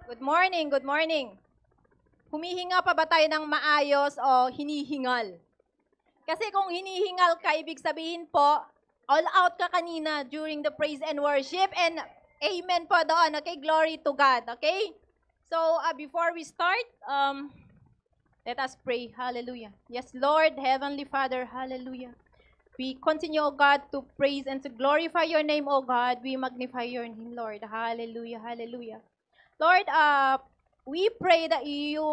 Good morning, good morning. Humihinga pa ba tayo ng maayos o hinihingal? Kasi kung hinihingal ka, ibig sabihin po, all out ka kanina during the praise and worship, and amen po doon, okay? Glory to God, okay? So, before we start, let us pray. Hallelujah. Yes, Lord, Heavenly Father, hallelujah. We continue, O God, to praise and to glorify your name, O God. We magnify your name, Lord. Hallelujah, hallelujah. Lord, we pray that you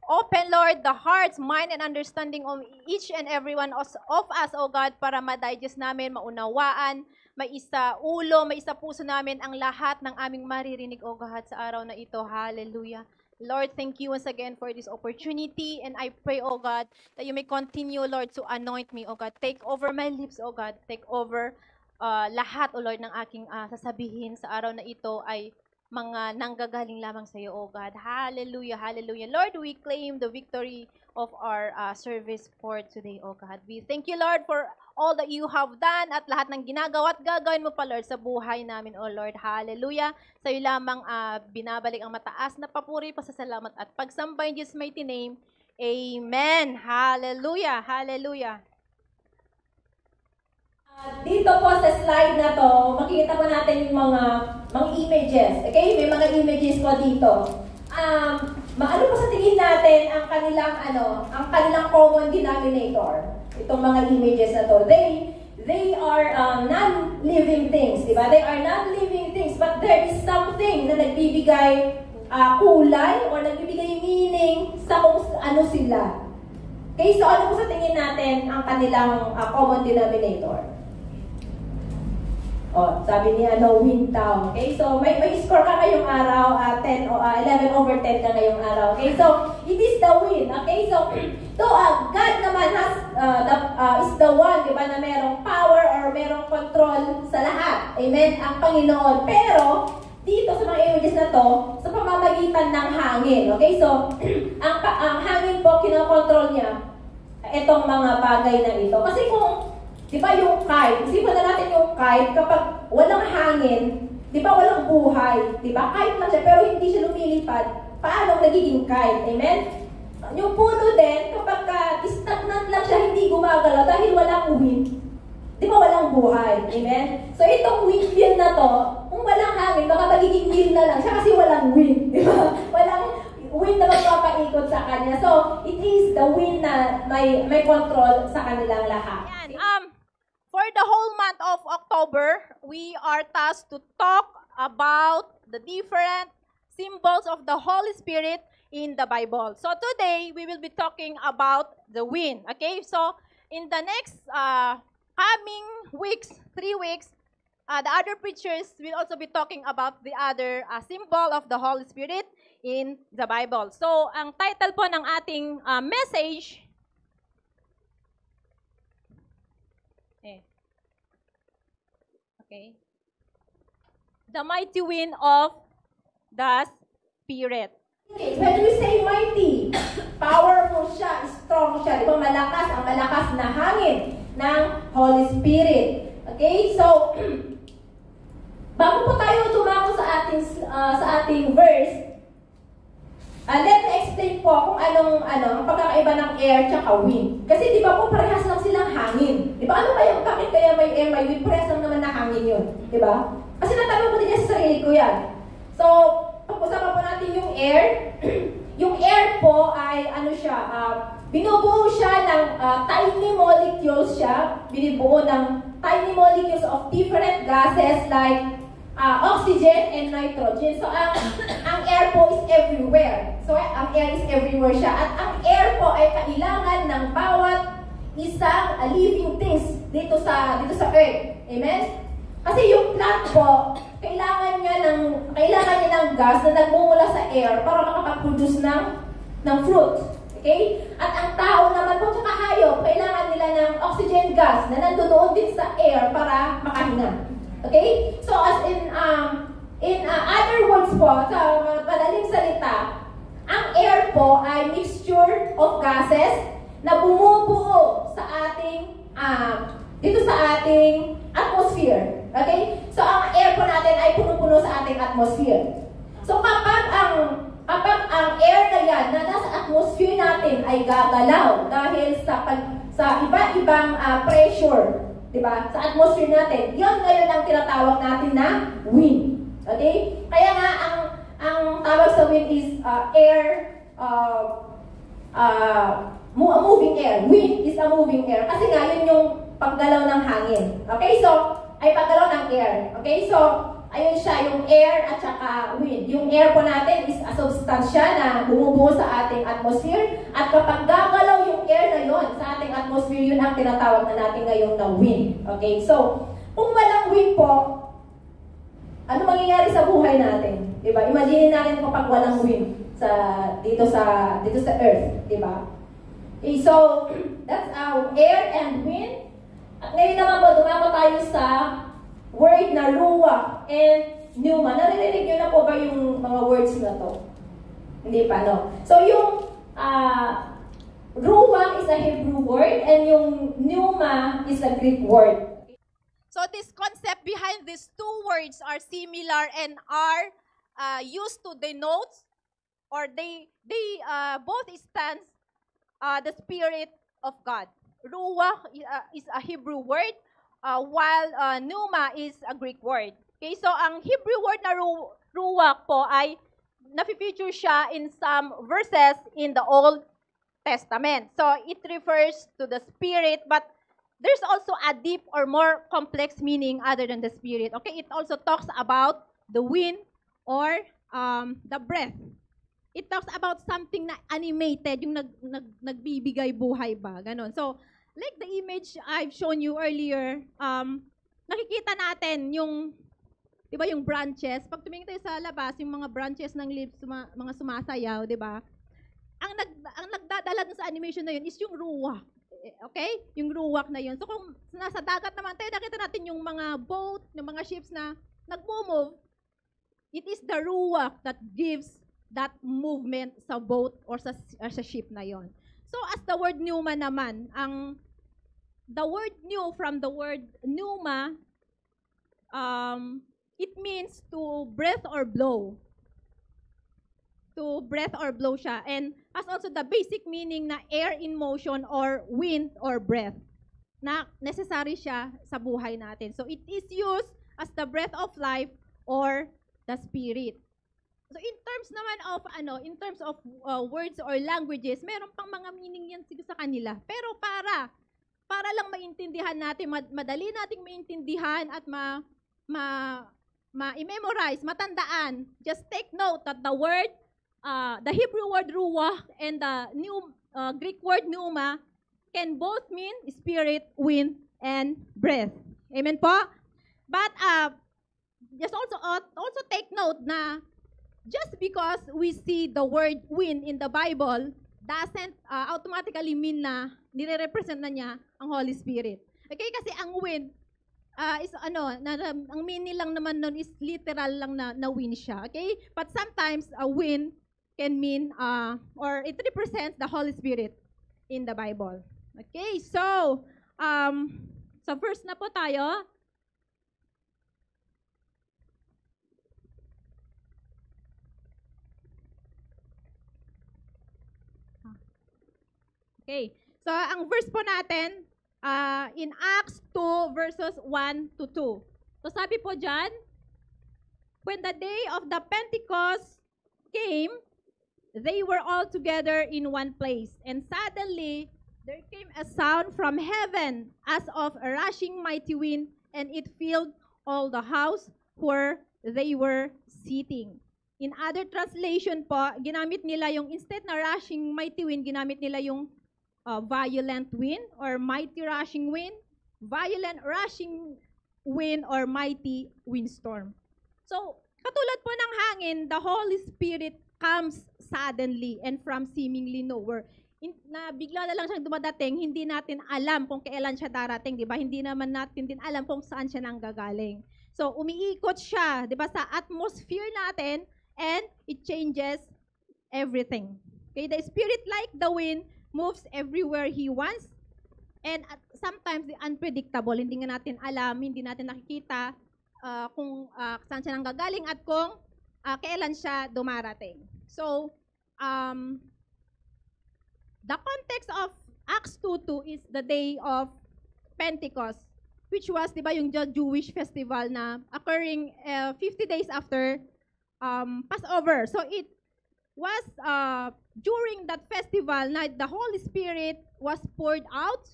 open, Lord, the hearts, mind, and understanding of each and every one of us, O God, para ma-digest namin, maunawaan, maisa ulo, maisa puso namin ang lahat ng aming maririnig, O God, sa araw na ito. Hallelujah. Lord, thank you once again for this opportunity, and I pray, O God, that you may continue, Lord, to anoint me, O God. Take over my lips, O God. Take over lahat, O Lord, ng aking sasabihin sa araw na ito ay mga nanggagaling lamang sa iyo, O God. Hallelujah, hallelujah. Lord, we claim the victory of our service for today, O God. We thank you, Lord, for all that you have done at lahat ng ginagawa at gagawin mo pa, Lord, sa buhay namin, O Lord. Hallelujah. Sa iyo lamang binabalik ang mataas na papuri, pasasalamat at pagsamba in Jesus' mighty name. Amen. Hallelujah, hallelujah. Dito po sa slide na to, makikita po natin yung mga images. Okay? May mga images po dito. Maano po sa tingin natin ang kanilang common denominator? Itong mga images na to. They are non-living things, di ba? They are non-living things, but there is something na nagbibigay kulay or nagbibigay meaning sa kung ano sila. Okay, so ano po sa tingin natin ang kanilang common denominator? Sabi niya, wind town. Okay, so may score ka ngayong araw, 11 over 10 ka ngayong araw. Okay, so it is the wind. Okay, so God naman is the one, di ba, na merong power or merong control sa lahat. Amen? Ang Panginoon. Pero, dito sa mga images na to, sa pamamagitan ng hangin. Okay, so ang hangin po, kinokontrol niya itong mga bagay na ito. Kasi kung di ba yung kite? Isipan na natin yung kite, kapag walang hangin, di ba walang buhay? Di ba? Kite lang siya, pero hindi siya lumilipad. Paano nagiging kite? Amen? Yung puno din, kapag stagnant lang siya, hindi gumagalaw dahil walang wind. Di ba walang buhay? Amen? So itong wind wheel na to, kung walang hangin, baka magiging wheel na lang siya kasi walang wind. Di ba? Walang wind na magpapaikot sa kanya. So, it is the wind na may control sa kanilang lahat. For the whole month of October, we are tasked to talk about the different symbols of the Holy Spirit in the Bible. So today, we will be talking about the wind. Okay? So, in the next coming weeks, 3 weeks, the other preachers will also be talking about the other symbol of the Holy Spirit in the Bible. So, ang title po ng ating message, okay, the mighty wind of the Spirit. Okay, when we say mighty, powerful siya, strong siya. Di ba malakas, ang malakas na hangin ng Holy Spirit. Okay, so bago po tayo tumako sa ating verse, let me explain po kung ang pagkakaiba ng air tsaka wind. Kasi di ba po parehas lang silang hangin. Di ba bakit kaya may air, may wind? Parehas lang naman na hangin yun. Di ba? Kasi natanong ko din sa sarili ko yan. So, pag-usapan po natin yung air. Yung air po ay binubuo siya ng tiny molecules siya. Binubuo ng tiny molecules of different gases like oxygen and nitrogen. So, ang air po is everywhere. So, ang air is everywhere siya. At ang air po ay kailangan ng bawat isang living things dito sa Earth. Amen? Kasi yung plant po, kailangan niya ng gas na nagmumula sa air para makapag-produce ng fruit. Okay? At ang tao naman po, tsaka hayop, kailangan nila ng oxygen gas na nandoon din sa air para makahinga. Okay? So, as in other words po, sa madaling salita, ang air po ay mixture of gases na bumubuo sa ating dito sa ating atmosphere. Okay? So, ang air po natin ay puno-puno sa ating atmosphere. So kapag ang air na yan na nasa atmosphere natin ay gagalaw dahil sa iba-ibang pressure, di ba? Sa atmosphere natin, yan ngayon ang tinatawag natin na wind. Okay? Kaya nga ang tawag sa wind is moving air. Wind is a moving air. Kasi nga yun yung paggalaw ng hangin. Okay? So, ay paggalaw ng air. Okay? So, ayun siya, yung air at saka wind. Yung air po natin is a substansya na bumubuo sa ating atmosphere. At kapag gagalaw yung air na yon sa ating atmosphere, yun ang tinatawag na natin ngayon na wind. Okay? So, kung walang wind po, ano mangyayari sa buhay natin? Diba? Imagine natin kapag walang wind dito sa earth. Diba? Okay, so, that's air and wind. At ngayon naman po, dumako tayo sa word na ruach and pneuma. Naririnig nyo na po ba yung mga words na to? Hindi pa, no? So, yung ruach is a Hebrew word and yung pneuma is a Greek word. So this concept behind these two words are similar and are used to denote, or they both stand the Spirit of God. Ruach is a Hebrew word, while pneuma is a Greek word. Okay, so ang Hebrew word na ruach po ay na-feature siya in some verses in the Old Testament. So it refers to the Spirit, but there's also a deep or more complex meaning other than the Spirit. Okay, it also talks about the wind or the breath. It talks about something na animated, yung nagbibigay buhay ba, ganon. So, like the image I've shown you earlier, nakikita natin yung, di ba, yung branches. Pag tumingin tayo sa labas, yung mga branches ng leaves, mga sumasayaw, di ba? Ang nagdadala dun sa animation na yun is yung ruach. Okay? Yung ruach na yun. So, kung nasa dagat naman tayo, nakita natin yung mga boat, yung mga ships na nagmo-move, it is the ruach that gives that movement sa boat or sa ship na yon. So, as the word pneuma naman, the word new from the word pneuma, it means to breath or blow. To breath or blow siya. And has also the basic meaning na air in motion or wind or breath. Na necessary siya sa buhay natin. So, it is used as the breath of life or the spirit. So in terms naman of in terms of words or languages, meron pang mga meaning yan sa kanila. Pero para lang maintindihan natin, madali nating maintindihan at ma-memorize, matandaan. Just take note that the Hebrew word ruach and the Greek word pneuma can both mean spirit, wind, and breath. Amen po? But just also take note na just because we see the word wind in the Bible doesn't automatically mean na nire-represent na niya ang Holy Spirit. Okay, kasi ang wind is ang meaning lang naman nun is literal lang na wind siya. Okay? But sometimes a wind can mean or it represents the Holy Spirit in the Bible. Okay? So, sa verse na po tayo. Okay. So, ang verse po natin, in Acts 2, verses 1 to 2. So, sabi po dyan, when the day of the Pentecost came, they were all together in one place. And suddenly, there came a sound from heaven as of a rushing mighty wind, and it filled all the house where they were sitting. In other translation po, ginamit nila yung, instead na rushing mighty wind, ginamit nila yung violent wind or mighty rushing wind, violent rushing wind or mighty windstorm. So, katulad po ng hangin, the Holy Spirit comes suddenly and from seemingly nowhere. Na bigla na lang siyang dumadating, hindi natin alam kung kailan siya darating, di ba? Hindi naman natin din alam kung saan siya nanggagaling. So, umiikot siya, di ba, sa atmosphere natin and it changes everything. Okay, the Spirit, like the wind, moves everywhere He wants, and sometimes the unpredictable, hindi nga natin alam, hindi natin nakikita kung saan siya nanggagaling at kung kailan siya dumarating. So, the context of Acts 2:2 is the day of Pentecost, which was, di ba, yung Jewish festival na occurring 50 days after Passover. So, it was during that festival na the Holy Spirit was poured out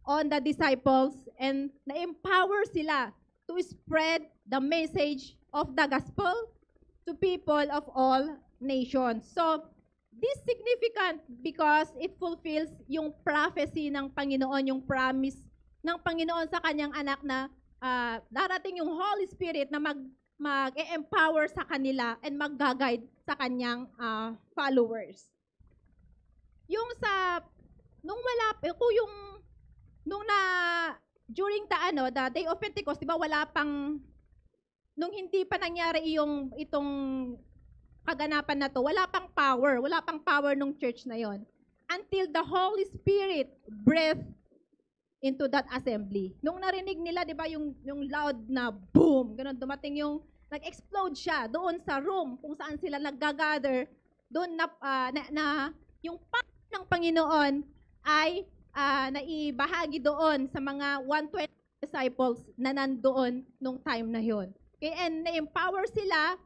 on the disciples and na-empower sila to spread the message of the gospel to people of all nations. So, this significant because it fulfills yung prophecy ng Panginoon, yung promise ng Panginoon sa kanyang anak na darating yung Holy Spirit na mag-empower sa kanila and mag-guide sa kanyang followers. Yung sa, during the day of Pentecost, di ba, nung hindi pa nangyari itong kaganapan na to, wala pang power nung church na yon until the Holy Spirit breathed into that assembly. Nung narinig nila, di ba, yung loud na boom, ganun, dumating nag-explode siya doon sa room kung saan sila nag-gather, doon yung power ng Panginoon ay naibahagi doon sa mga 120 disciples na nandoon nung time na yon. Okay, and na-empower sila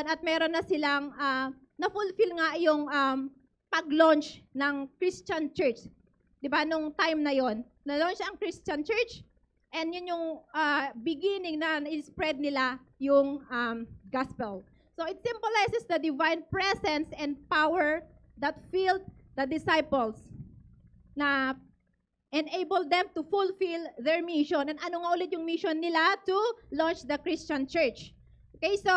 at meron na silang na-fulfill nga yung pag-launch ng Christian church. Di ba, nung time na yon, na-launch ang Christian church, and yun yung beginning na spread nila yung gospel. So it symbolizes the divine presence and power that filled the disciples na enable them to fulfill their mission. And ano nga ulit yung mission nila? To launch the Christian church. Okay, so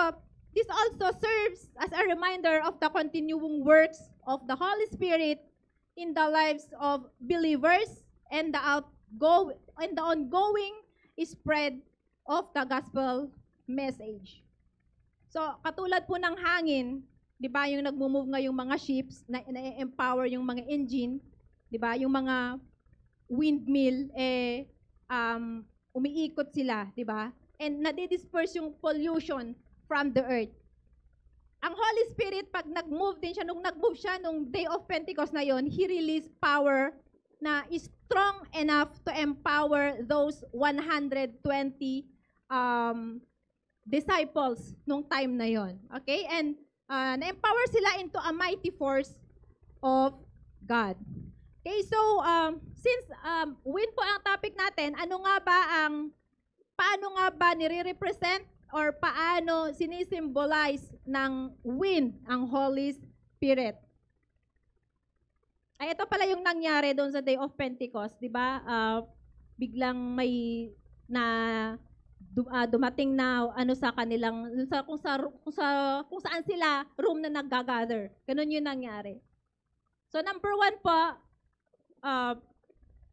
this also serves as a reminder of the continuing works of the Holy Spirit in the lives of believers and the ongoing spread of the gospel message. So, katulad po ng hangin, 'di ba, yung nagmo-move nga yung mga ships, na-empower yung mga engine, 'di ba, yung mga windmill umiikot sila, 'di ba? And nadi-disperse yung pollution from the earth. Ang Holy Spirit, pag nag-move siya nung day of Pentecost na yon, He released power na is strong enough to empower those 120 disciples nung time na yon. Okay? And na-empower sila into a mighty force of God. Okay, so since wind po ang topic natin, paano nga ba nire-represent or paano sinisimbolize ng wind ang Holy Spirit? Ay, ito pala yung nangyari doon sa Day of Pentecost, di ba? Biglang may dumating na sa kanilang kung saan sila room na nag-gather. Ganun yung nangyari. So number 1 po,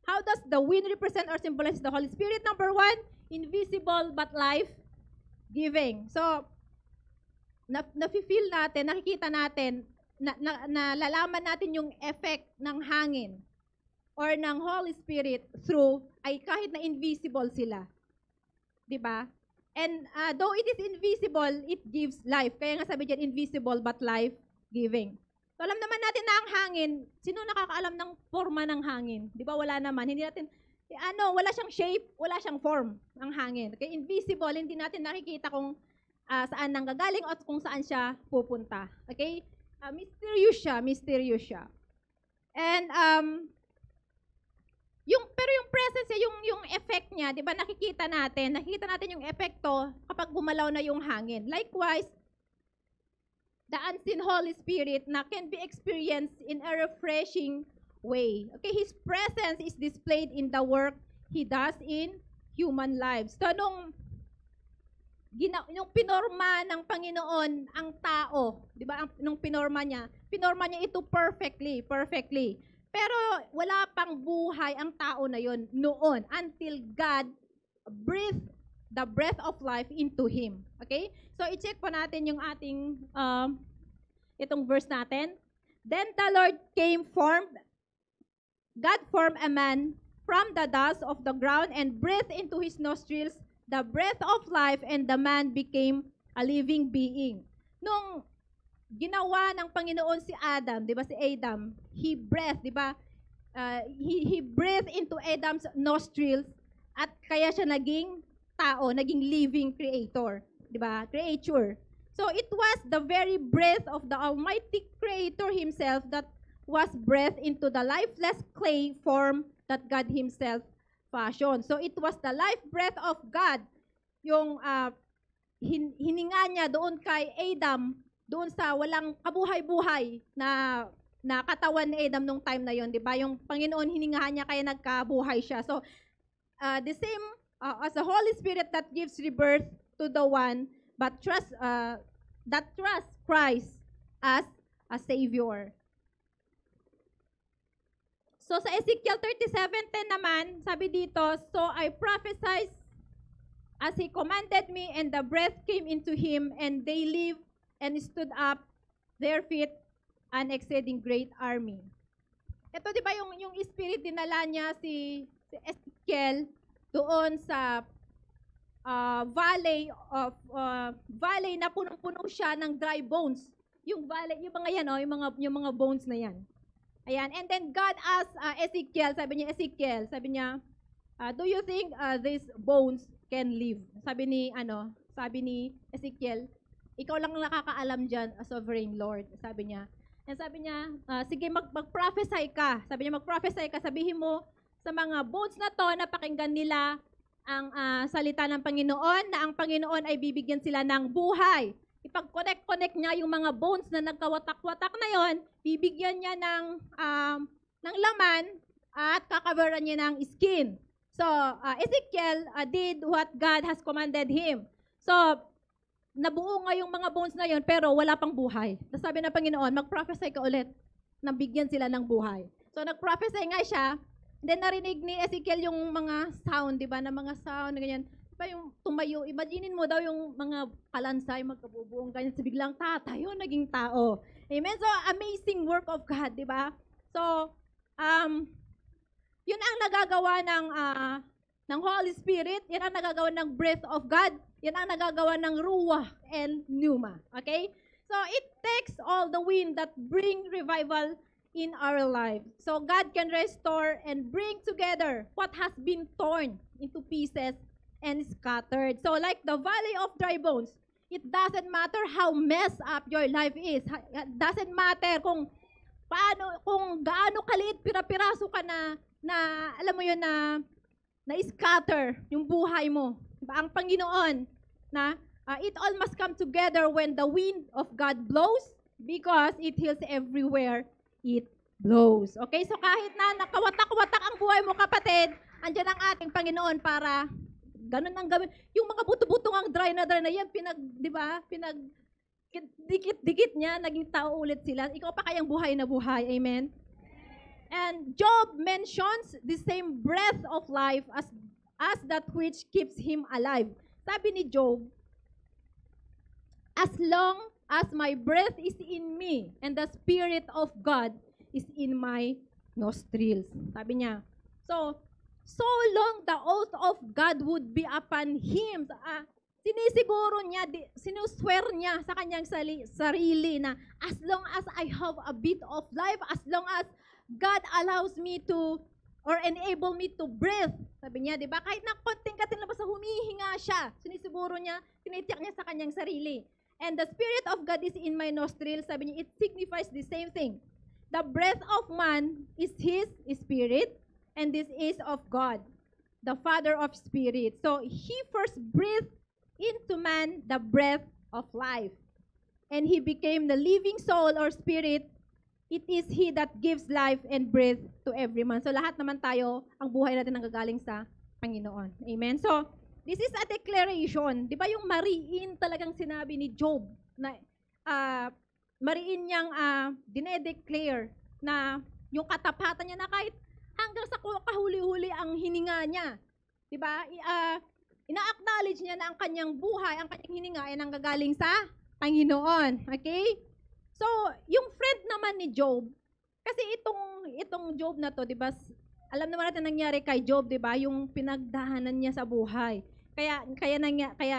how does the wind represent or symbolize the Holy Spirit? Number 1, invisible but life-giving. So, nafe-feel natin, nakikita natin, nalalaman natin yung effect ng hangin or ng Holy Spirit ay kahit na invisible sila. Diba? And though it is invisible, it gives life. Kaya nga sabi dyan, invisible but life-giving. So, alam naman natin na ang hangin, sino nakakaalam ng forma ng hangin? Di ba, wala naman. Hindi natin, wala siyang shape, wala siyang form ang hangin. Okay, invisible, hindi natin nakikita kung saan nanggagaling at kung saan siya pupunta. Okay? Mysterious siya. And, pero yung presence niya, yung effect niya, di ba, nakikita natin yung epekto kapag gumalaw na yung hangin. Likewise, the unseen Holy Spirit na can be experienced in a refreshing way. Okay, His presence is displayed in the work He does in human lives. So, nung pinorma ng Panginoon ang tao, di ba, nung pinorma niya ito perfectly. Pero wala pang buhay ang tao na yon noon until God breathed the breath of life into him. Okay? So, i-check po natin yung ating, itong verse natin. Then the Lord God formed a man from the dust of the ground and breathed into his nostrils the breath of life, and the man became a living being. Nung ginawa ng Panginoon si Adam, di ba si Adam, he breathed, di ba? He breathed into Adam's nostrils at kaya siya naging tao, naging living creator, di ba? Creature. So it was the very breath of the Almighty Creator Himself that was breathed into the lifeless clay form that God Himself fashioned. So it was the life breath of God, yung hininga niya doon kay Adam, doon sa walang kabuhay-buhay na katawan ni Adam nung time na yon, di ba? Yung Panginoon hiningahan niya kaya nagkabuhay siya. So the same as the Holy Spirit that gives rebirth to the one but that trust Christ as a Savior. So sa Ezekiel 37:10 naman, sabi dito, so I prophesied as He commanded me, and the breath came into him, and they lived and stood up their feet, an exceeding great army. Ito, di ba, yung spirit dinala niya si Ezekiel doon sa valley na punong-puno siya ng dry bones. Yung valley, yung mga yan, yung mga bones na yan. Ayan, and then God asked Ezekiel, sabi niya, do you think these bones can live? Sabi ni Ezekiel, ikaw lang nakakaalam diyan, sovereign Lord, sabi niya. And sabi niya, sige mag-prophesy ka. Sabi niya, mag-prophesy ka, sabihin mo sa mga bones na to na pakinggan nila ang salita ng Panginoon, na ang Panginoon ay bibigyan sila ng buhay. Ipag-connect niya yung mga bones na nagkawatak-watak na yon, bibigyan niya ng laman at kakabaran niya ng skin. So, Ezekiel did what God has commanded him. So, nabuo nga yung mga bones na yon, pero wala pang buhay. Sabi ng Panginoon, mag-prophesy ka ulit, nabigyan sila ng buhay. So, nag-prophesy nga siya, then narinig ni Ezekiel yung mga sound, di ba, na mga sound, na ganyan. Diba yung tumayo, imaginin mo daw yung mga kalansay, magkabubuong ganyan, so biglang tatayo, naging tao. Amen? So, amazing work of God, di ba? So, yun ang nagagawa ng Holy Spirit, yan ang nagagawa ng breath of God, yan ang nagagawa ng ruah and pneuma. Okay? So, it takes all the wind that bring revival in our lives. So, God can restore and bring together what has been torn into pieces and scattered. So, like the valley of dry bones, it doesn't matter how messed up your life is. It doesn't matter kung gaano kaliit, pira-piraso ka na alam mo yun, na scatter yung buhay mo. Diba? Ang Panginoon, it all must come together when the wind of God blows, because it heals everywhere it blows. Okay? So kahit na nakawatak-watak ang buhay mo, kapatid, andyan ang ating Panginoon para ganun ang gawin. Yung mga buto-buto ang dry na yan, dikit-dikit niya, naging tao ulit sila. Ikaw pa kayang buhay na buhay. Amen? And Job mentions the same breath of life as that which keeps him alive. Sabi ni Job, as long as my breath is in me and the Spirit of God is in my nostrils. Sabi niya. So long the oath of God would be upon him. Sinisiguro niya, sinuswear niya sa kanyang sarili na as long as I have a bit of life, as long as God allows me to, or enable me to breathe. Sabi niya, di ba? Kahit na konting katin na basta humihinga siya, sinisiguro niya, tinitiyak niya sa kanyang sarili. And the Spirit of God is in my nostrils. Sabi niya, it signifies the same thing. The breath of man is His Spirit, and this is of God, the Father of Spirit. So, He first breathed into man the breath of life. And he became the living soul or spirit. It is He that gives life and breath to every man. So, lahat naman tayo, ang buhay natin nanggagaling sa Panginoon. Amen? So, this is a declaration. Di ba yung mariin talagang sinabi ni Job na mariin niyang dinedeclare na yung katapatan niya na kahit hanggang sa kahuli-huli ang hininga niya. Diba? Ina-acknowledge niya na ang kanyang buhay, ang kanyang hininga ay nanggagaling sa Panginoon. Okay? So, yung friend naman ni Job, kasi itong Job na to, diba, alam naman natin nangyari kay Job, diba? Yung pinagdahanan niya sa buhay. Kaya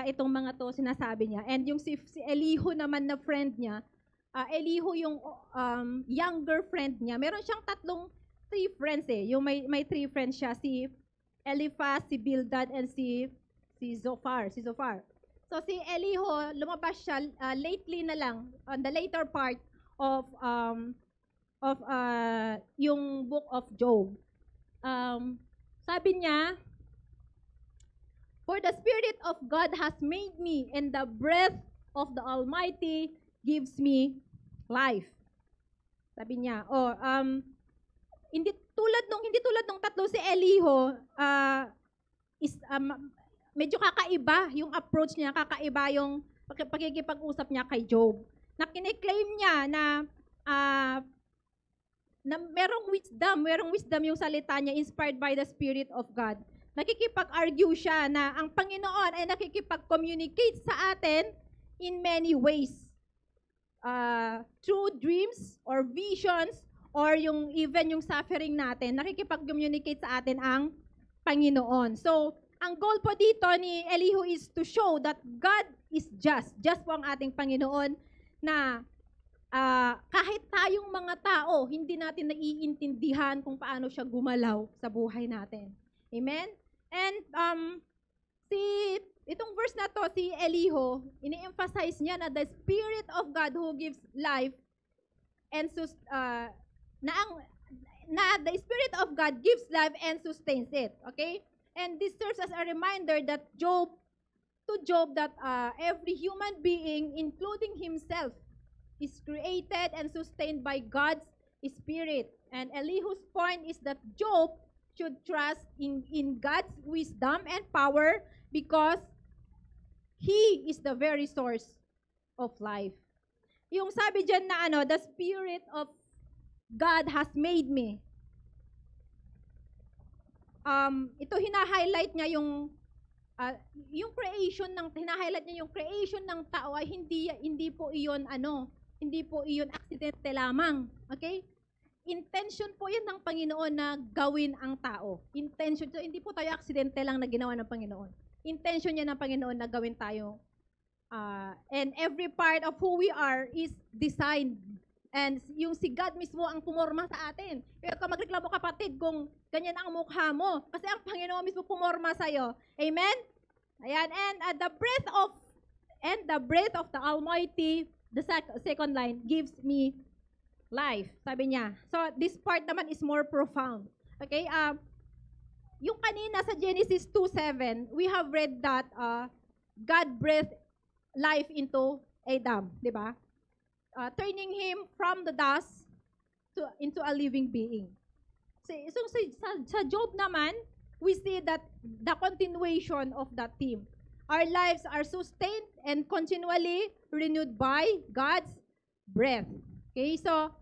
itong mga to sinasabi niya. And yung si Elihu naman na friend niya, Elihu yung younger friend niya. Meron siyang three friends eh. Yung may three friends siya, si Eliphaz, si Bildad, and si Zophar. So si Elihu, lumabas siya lately na lang, on the later part of yung book of Job. Sabi niya, "For the Spirit of God has made me, and the breath of the Almighty gives me life." Sabi niya, hindi tulad nung tatlo si Elihu, medyo kakaiba yung approach niya, kakaiba yung pakikipag-usap niya kay Job. Na kiniklaim niya na merong wisdom yung salita niya, inspired by the Spirit of God. Nakikipag-argue siya na ang Panginoon ay nakikipag-communicate sa atin in many ways. Through dreams or visions or even yung suffering natin, nakikipag-communicate sa atin ang Panginoon. So, ang goal po dito ni Elihu is to show that God is just. Just po ang ating Panginoon na kahit tayong mga tao, hindi natin naiintindihan kung paano siya gumalaw sa buhay natin. Amen? And itong verse na to, si Elihu, ini-emphasize niya na the Spirit of God who gives life and the Spirit of God gives life and sustains it. Okay? And this serves as a reminder that Job that every human being, including himself, is created and sustained by God's Spirit. And Elihu's point is that Job should trust in God's wisdom and power because He is the very source of life. Yung sabi dyan na the Spirit of God has made me. Ito hina-highlight niya yung creation ng tao ay hindi po iyon aksidente lamang. Okay? Intention po yan ng Panginoon na gawin ang tao. Intention, so hindi po tayo aksidente lang na ginawa ng Panginoon. Intention niya ng Panginoon na gawin tayo. And every part of who we are is designed. And yung si God mismo ang pumorma sa atin. Kaya ka magreklamo kapatid kung ganyan ang mukha mo. Kasi ang Panginoon mismo pumorma sa'yo. Amen? Ayan. And the breath of the Almighty, the second line, gives me life, sabi niya. So, this part naman is more profound. Okay? Yung kanina sa Genesis 2:7, we have read that God breathed life into Adam, di ba? Turning him from the dust into a living being. So, sa Job naman, we see that the continuation of that theme. Our lives are sustained and continually renewed by God's breath. Okay, so,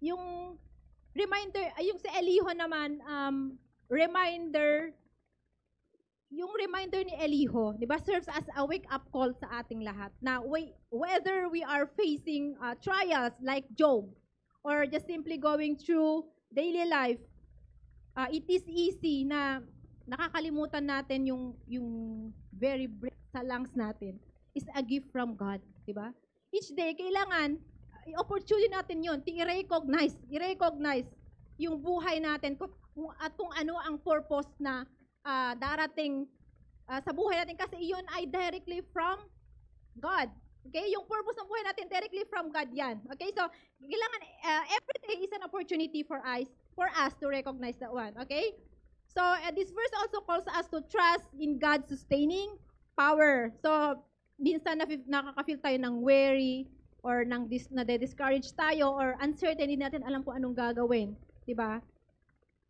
yung reminder, yung si Elihu naman, yung reminder ni Elihu, di ba, serves as a wake-up call sa ating lahat. Na whether we are facing trials like Job, or just simply going through daily life, it is easy na nakakalimutan natin yung very breath sa lungs natin is a gift from God, di ba? Each day, kailangan, opportunity natin yun, i-recognize yung buhay natin at kung ano ang purpose na darating sa buhay natin kasi iyon ay directly from God. Okay? Yung purpose ng buhay natin, directly from God yan. Okay? So, kailangan, every day is an opportunity for us to recognize that one. Okay? So, this verse also calls us to trust in God's sustaining power. So, minsan nakaka-feel tayo ng weary or na-discourage tayo or uncertain, hindi natin alam kung anong gagawin. Diba?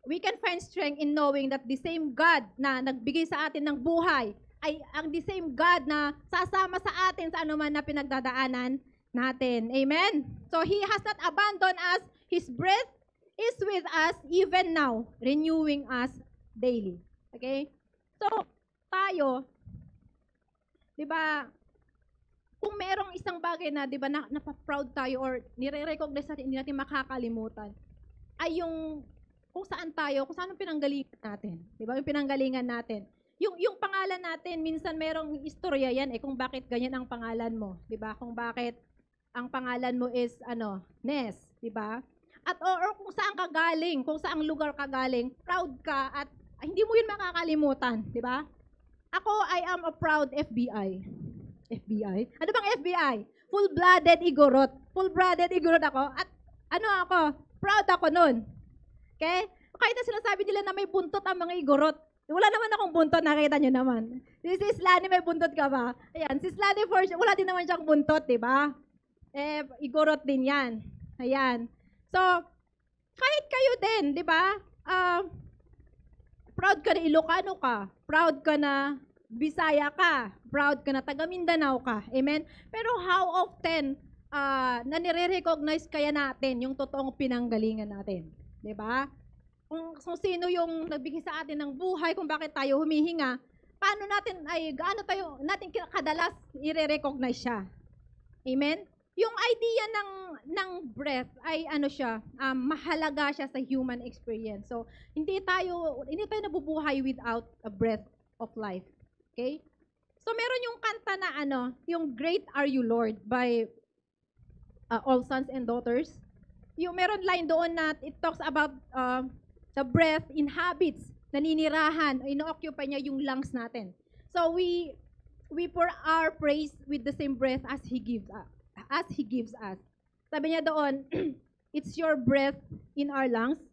We can find strength in knowing that the same God na nagbigay sa atin ng buhay ay ang the same God na sasama sa atin sa anuman na pinagdadaanan natin. Amen? So, He has not abandoned us. His breath is with us even now, renewing us daily. Okay? So, tayo, di ba, kung merong isang bagay na, di ba, napaproud tayo or nire-recognize natin, hindi natin makakalimutan, ay yung kung saan tayo, kung saan ang pinanggalingan natin. Di ba? Yung pinanggalingan natin. yung pangalan natin, minsan merong istorya yan kung bakit ganyan ang pangalan mo, 'di ba? Kung bakit ang pangalan mo is Nes, 'di ba? At or kung saan ka galing, kung saang lugar ka galing, proud ka at hindi mo 'yun makakalimutan, 'di ba? Ako, I am a proud FBI. FBI? Ano bang FBI? Full-blooded Igorot. Full-blooded Igorot ako at ako, proud ako nun. Okay? Kahit na sinasabi nila na may buntot ang mga Igorot, wala naman akong buntot, nakita nyo naman. Si Sis Lani, may buntot ka ba? Ayan, Sis Lani, wala din naman siyang buntot, di ba? Igorot din yan. Ayan. So, kahit kayo din, di ba? Proud ka na Ilocano ka. Proud ka na Bisaya ka. Proud ka na taga Mindanao ka. Amen? Pero how often na nire-recognize kaya natin yung totoong pinanggalingan natin? Di ba? Kung sino yung nagbigay sa atin ng buhay, kung bakit tayo humihinga, paano natin natin kadalas i-recognize siya. Amen? Yung idea ng breath ay mahalaga siya sa human experience. So, hindi tayo nabubuhay without a breath of life. Okay? So, meron yung kanta na yung Great Are You Lord by All Sons and Daughters. Yung meron line doon na it talks about the breath inhabits, naninirahan, ino-occupy niya yung lungs natin. So we pour our praise with the same breath as He gives us. Sabi niya doon, it's your breath in our lungs.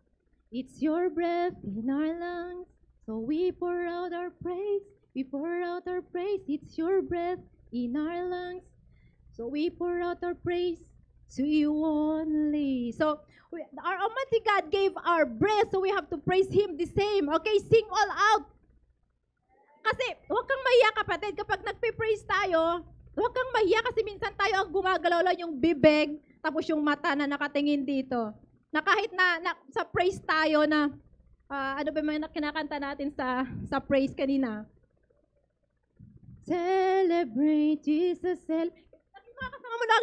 It's your breath in our lungs. So we pour out our praise. We pour out our praise. It's your breath in our lungs. So we pour out our praise to you only. So, our Almighty God gave our breath, so we have to praise Him the same. Okay, sing all out. Kasi, huwag kang mahiya kapatid, kapag nagpe-praise tayo, huwag kang mahiya kasi minsan tayo ang gumagalaw lang yung bibig, tapos yung mata na nakatingin dito. Na kahit na sa praise tayo na, ano ba yung kinakanta natin sa praise kanina? Celebrate Jesus, mga kasama mo na,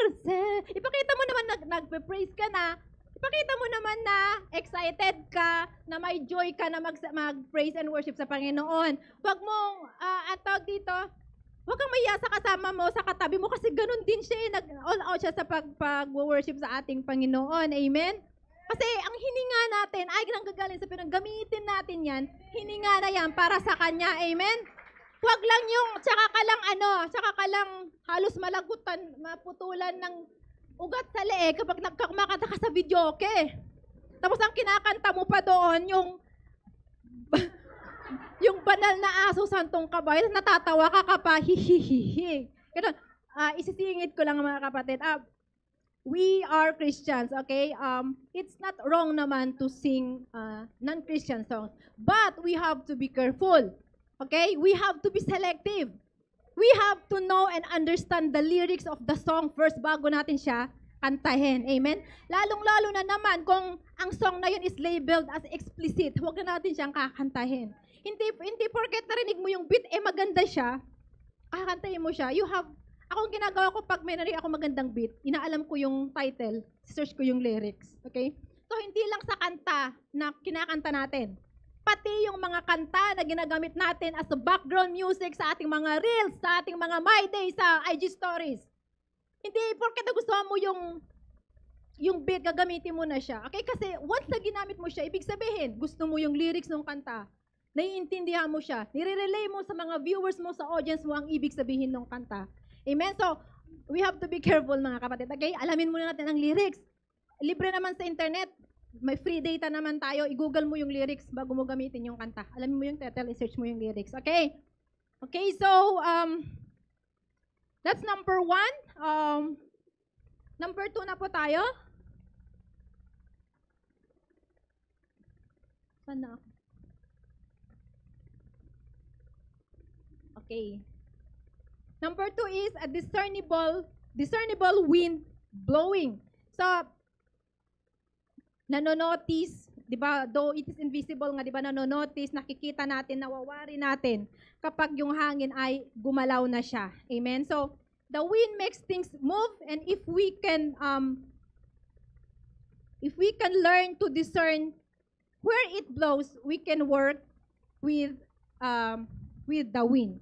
ipakita mo naman nagpe-praise ka na, ipakita mo naman na excited ka, na may joy ka na mag-praise and worship sa Panginoon. Huwag mong, huwag kang mahiya sa kasama mo, sa katabi mo, kasi ganun din siya, nag-all out siya sa pag-worship sa ating Panginoon. Amen? Kasi ang hininga natin ay nanggagaling sa pinanggamitin natin yan, hininga na yan para sa Kanya. Amen? Huwag lang yung, tsaka ka lang halos maputulan ng ugat sa leeg kapag nagkakumakanta ka sa videoke. Tapos ang kinakanta mo pa doon, yung banal na aso, santong kabayo, natatawa ka pa, hihihihi. Ganun, isisingit ko lang mga kapatid. We are Christians, okay? It's not wrong naman to sing non-Christian songs, but we have to be careful. Okay? We have to be selective. We have to know and understand the lyrics of the song first bago natin siya kantahin. Amen? Lalong-lalo na naman kung ang song na yun is labeled as explicit, huwag na natin siyang kakantahin. Hindi porket narinig mo yung beat, maganda siya, kakantahin mo siya. Ang ginagawa ko pag may narinig ako magandang beat, inaalam ko yung title, search ko yung lyrics. Okay? So, hindi lang sa kanta na kinakanta natin. Pati yung mga kanta na ginagamit natin as a background music sa ating mga reels, sa ating mga My Day, sa IG stories. Hindi, porket nagustuhan mo yung beat, gagamitin mo na siya. Okay? Kasi once na ginamit mo siya, ibig sabihin, gusto mo yung lyrics ng kanta, naiintindihan mo siya, nire-relay mo sa mga viewers mo, sa audience mo, ang ibig sabihin ng kanta. Amen? So, we have to be careful mga kapatid. Okay? Alamin muna natin ang lyrics. Libre naman sa internet. May free data naman tayo, i-google mo yung lyrics bago mo gamitin yung kanta. Alamin mo yung title, i-search mo yung lyrics. Okay? Okay, so, that's number 1. Number 2 na po tayo. Saan na ako? Okay. Number 2 is a discernible wind blowing. So, nanonotice, di ba, though it is invisible nga, di ba, nanonotice, nakikita natin, nawawari natin kapag yung hangin ay gumalaw na siya. Amen? So, the wind makes things move, and if we can learn to discern where it blows, we can work with with the wind.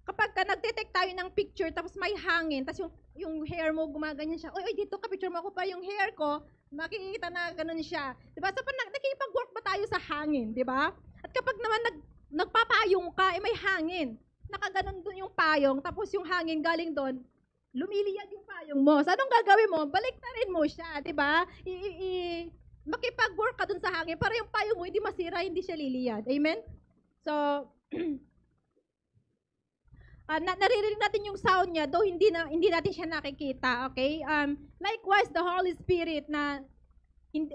Kapag ka nagtitake tayo ng picture, tapos may hangin, tapos yung hair mo gumaganyan siya, oy, dito ka, picture mo ako pa yung hair ko, makikita na ganun siya. Diba? So, nakikipag-work ba tayo sa hangin, diba? At kapag naman nagpapayong ka, may hangin. Nakaganon dun yung payong, tapos yung hangin galing doon, lumiliyad yung payong mo. So, anong gagawin mo? Baliktarin mo siya, diba? Makipag-work ka dun sa hangin para yung payong mo hindi masira, hindi siya liliyad. Amen? So, naririnig natin yung sound niya, though hindi natin siya nakikita, okay? Likewise, the Holy Spirit na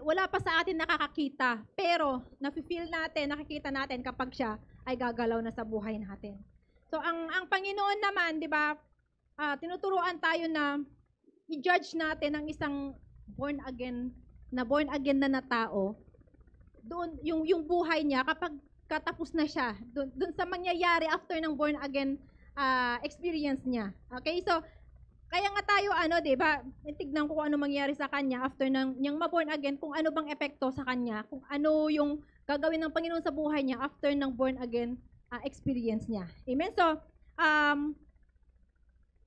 wala pa sa atin nakakakita, pero nafe-feel natin, nakikita natin kapag siya ay gagalaw na sa buhay natin. So, ang Panginoon naman, di ba, tinuturuan tayo na i-judge natin ang isang born again na tao, doon, yung buhay niya, kapag katapos na siya, doon sa mangyayari after ng born again experience niya. Okay? So, kaya nga tayo, di ba, tignan ko kung ano mangyari sa kanya after niyang ma-born again, kung ano bang epekto sa kanya, kung ano yung gagawin ng Panginoon sa buhay niya after ng born again experience niya. Amen? So,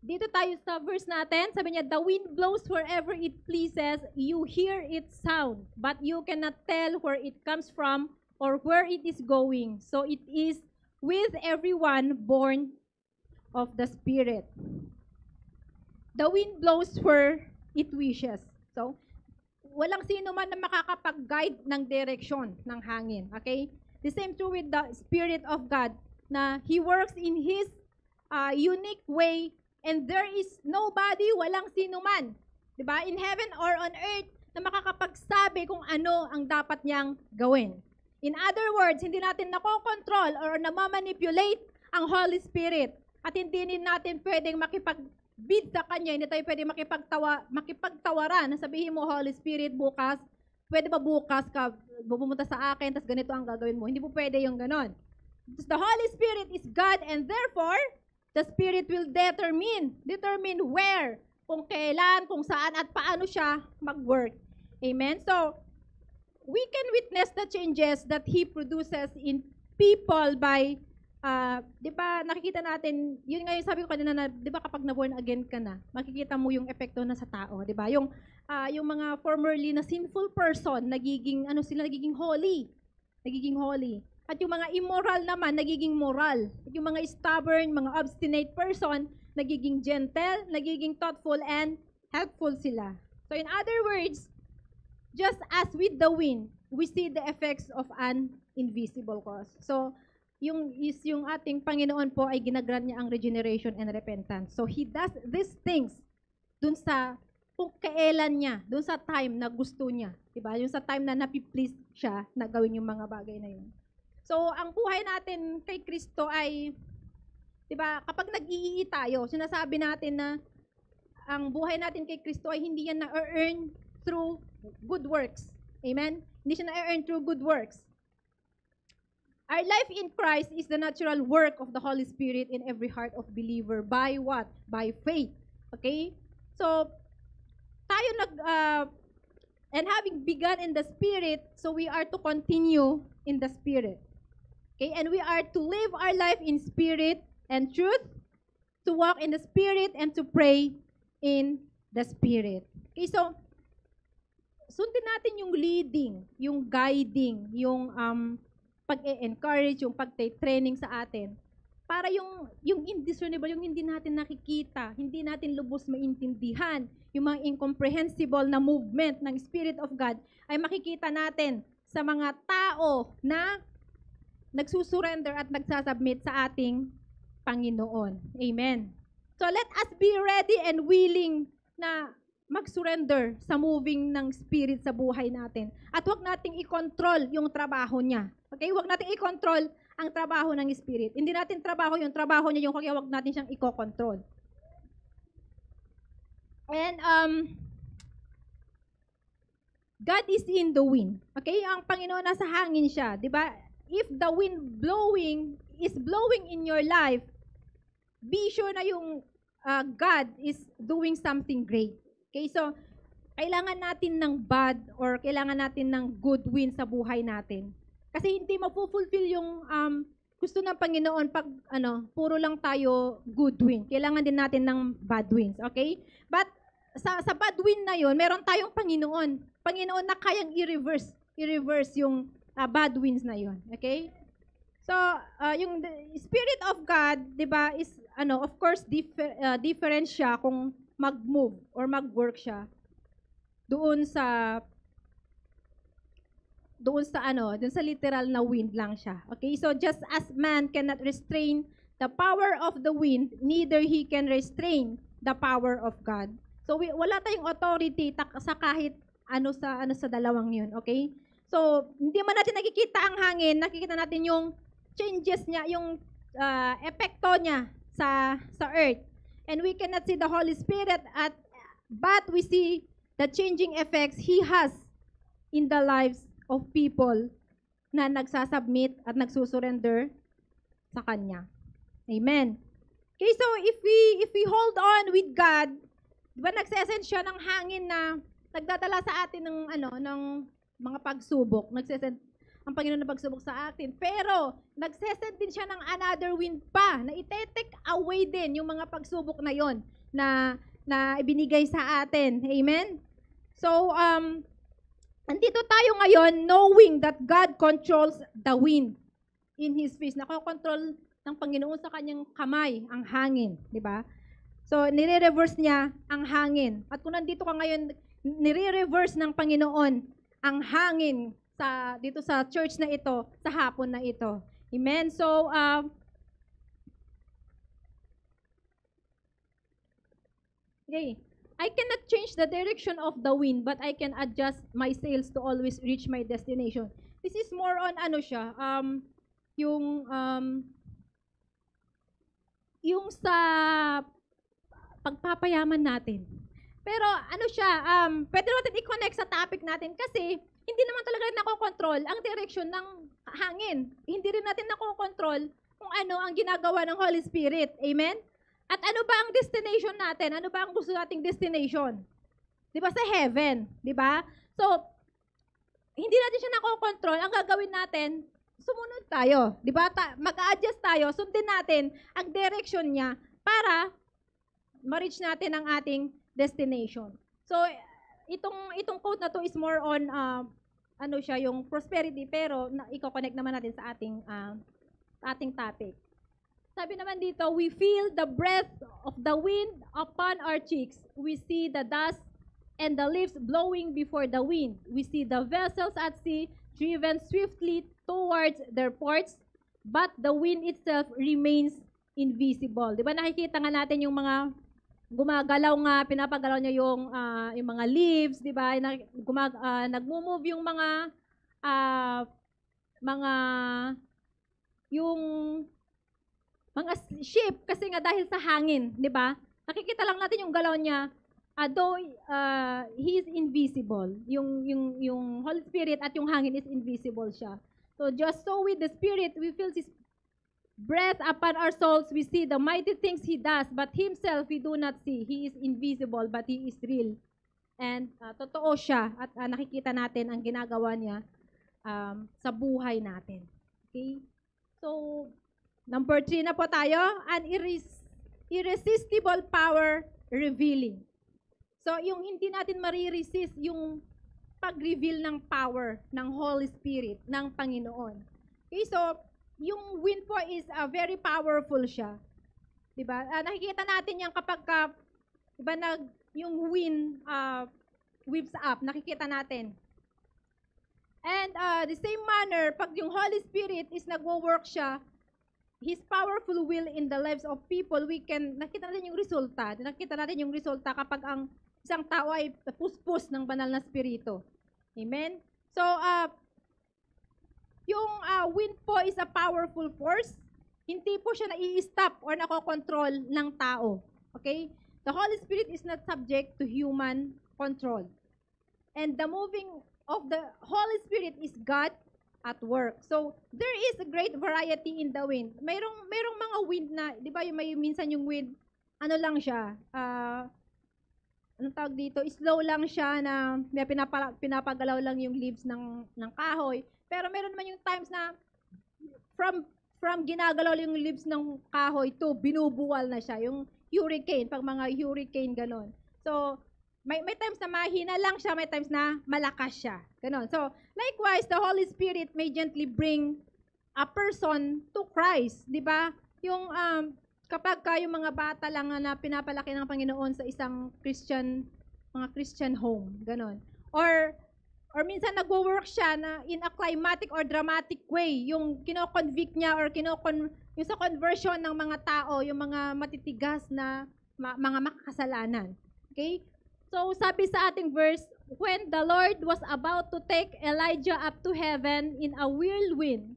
dito tayo sa verse natin, sabi niya, the wind blows wherever it pleases, you hear its sound, but you cannot tell where it comes from or where it is going. So, it is with everyone born of the Spirit. The wind blows where it wishes. So, walang sino man na makakapag-guide ng direksyon ng hangin. Okay? The same true with the Spirit of God, na He works in His unique way, and there is nobody, walang sino man, diba, in heaven or on earth, na makakapagsabi kung ano ang dapat niyang gawin. In other words, hindi natin nakokontrol or namamanipulate ang Holy Spirit. At hindi natin pwedeng makipag-bid sa Kanya, hindi tayo pwedeng makipagtawaran. Sabihin mo, Holy Spirit, bukas, pwede ba bukas ka pumunta sa akin, tas ganito ang gagawin mo? Hindi po pwede yung ganon. The Holy Spirit is God, and therefore, the Spirit will determine where, kung kailan, kung saan, at paano siya mag-work. Amen? So, we can witness the changes that He produces in people by di ba, nakikita natin, yun nga yung sabi ko kanina na, di ba kapag na-born again ka na, makikita mo yung epekto na sa tao, di ba? Yung mga formerly na sinful person, nagiging holy. At yung mga immoral naman, nagiging moral. At yung mga stubborn, mga obstinate person, nagiging gentle, nagiging thoughtful, and helpful sila. So in other words, just as with the wind, we see the effects of an invisible cause. So, yung ating Panginoon po ay ginagawa niya ang regeneration and repentance. So, He does these things dun sa kung kailan niya, dun sa time na gusto niya. Diba? Yung sa time na napiplease siya na gawin yung mga bagay na yun. So, ang buhay natin kay Kristo ay, diba, kapag nag-iii tayo, sinasabi natin na ang buhay natin kay Kristo ay hindi yan na-earn through good works. Amen? Hindi siya na-earn through good works. Our life in Christ is the natural work of the Holy Spirit in every heart of believer. By what? By faith. Okay? So, tayo and having begun in the Spirit, so we are to continue in the Spirit. Okay? And we are to live our life in Spirit and truth, to walk in the Spirit, and to pray in the Spirit. Okay? So, sundin natin yung leading, yung guiding, yung pag-e-encourage, yung pag-training sa atin, para yung indiscernible, yung hindi natin nakikita, hindi natin lubos maintindihan, yung mga incomprehensible na movement ng Spirit of God, ay makikita natin sa mga tao na nagsusurrender at nagsasubmit sa ating Panginoon. Amen. So let us be ready and willing na mag-surrender sa moving ng Spirit sa buhay natin. At huwag nating i-control yung trabaho niya. Okay? Huwag nating i-control ang trabaho ng Spirit. Hindi natin trabaho yung trabaho niya, yung kaya huwag natin siyang i-control. And, God is in the wind. Okay? Ang Panginoon nasa hangin siya. Diba? If the wind is blowing in your life, be sure na yung God is doing something great. Okay, so, kailangan natin ng bad or kailangan natin ng good wind sa buhay natin. Kasi hindi mapufulfill yung gusto ng Panginoon pag puro lang tayo good wind. Kailangan din natin ng bad winds, okay? But sa bad wind na 'yon, meron tayong Panginoon. Panginoon na kayang i-reverse yung bad winds na 'yon, okay? So, yung the Spirit of God, 'di ba, is of course different siya kung mag-move or mag-work siya doon sa doon sa literal na wind lang siya. Okay? So just as man cannot restrain the power of the wind, neither he can restrain the power of God. So wala tayong authority sa kahit sa dalawang 'yun, okay? So hindi man natin nakikita ang hangin, nakikita natin yung changes niya, yung epekto niya sa earth. And we cannot see the Holy Spirit but we see the changing effects he has in the lives of people na nagsasubmit at nagsusurrender sa Kanya. Amen. Okay, so if we hold on with God, di ba nagsesend siya ng hangin na nagdadala sa atin ng mga pagsubok. Nagsesend ang Panginoon na pagsubok sa atin. Pero nagsesend din siya ng another wind pa na ite-take away din yung mga pagsubok na yon na ibinigay sa atin. Amen. So andito tayo ngayon knowing that God controls the wind in His fist. Nakokontrol ng Panginoon sa kanyang kamay ang hangin, di ba? So, nire-reverse niya ang hangin. At kung nandito ka ngayon, nire-reverse ng Panginoon ang hangin dito sa church na ito, sa hapon na ito. Amen? So, okay. I cannot change the direction of the wind, but I can adjust my sails to always reach my destination. This is more on yung sa pagpapayaman natin. Pero pwede natin i-connect sa topic natin kasi hindi naman talaga nakokontrol ang direction ng hangin. Hindi rin natin nakokontrol kung ano ang ginagawa ng Holy Spirit. Amen? At ano ba ang destination natin? Ano ba ang gusto nating destination? Di ba? Sa heaven. Di ba? So, hindi natin siya nakokontrol. Ang gagawin natin, sumunod tayo. Di ba? Mag-a-adjust tayo. Sundin natin ang direction niya para ma-reach natin ang ating destination. So, itong quote na to is more on, yung prosperity, pero i-connect naman natin sa ating topic. Sabi naman dito, we feel the breath of the wind upon our cheeks. We see the dust and the leaves blowing before the wind. We see the vessels at sea driven swiftly towards their ports, but the wind itself remains invisible. Di ba nakikita nga natin yung mga gumagalaw nga, pinapagalaw niya yung mga leaves, di ba? Nagmo-move yung mga ship kasi nga dahil sa hangin, di ba? Nakikita lang natin yung galaw niya, though he is invisible. Yung Holy Spirit at yung hangin is invisible siya. So just so with the Spirit, we feel His breath upon our souls. We see the mighty things He does, but Himself we do not see. He is invisible, but He is real. And totoo siya at nakikita natin ang ginagawa niya sa buhay natin. Okay? So, number 3 na po tayo, an irresistible power revealing. So, yung hindi natin mariresist yung pag-reveal ng power ng Holy Spirit, ng Panginoon. Okay, so, yung wind po is very powerful siya. Diba? Nakikita natin yan kapag diba, yung wind whips up, nakikita natin. And the same manner, pag yung Holy Spirit is nagwo-work siya, His powerful will in the lives of people, nakita natin yung resulta. Nakita natin yung resulta kapag ang isang tao ay puspos ng banal na spirito. Amen? So, yung wind po is a powerful force. Hindi po siya nai-stop or nakokontrol ng tao. Okay? The Holy Spirit is not subject to human control. And the moving of the Holy Spirit is God at work. So, there is a great variety in the wind. Mayroong mga wind na, di ba, minsan yung wind, ano lang siya, anong tawag dito, slow lang siya na pinapagalaw lang yung leaves ng kahoy. Pero meron naman yung times na from from ginagalaw yung leaves ng kahoy to binubuwal na siya. Yung hurricane, pag mga hurricane, ganon. So, may times na mahina lang siya, may times na malakas siya. Ganon. So, likewise, the Holy Spirit may gently bring a person to Christ. Di ba? Yung, kapag yung mga bata lang na pinapalaki ng Panginoon sa isang mga Christian home. Ganon. Or minsan nagwo-work siya na in a climatic or dramatic way, yung kino-convict niya or yung sa conversion ng mga tao, yung mga matitigas na mga makakasalanan. Okay? So, sabi sa ating verse, when the Lord was about to take Elijah up to heaven in a whirlwind,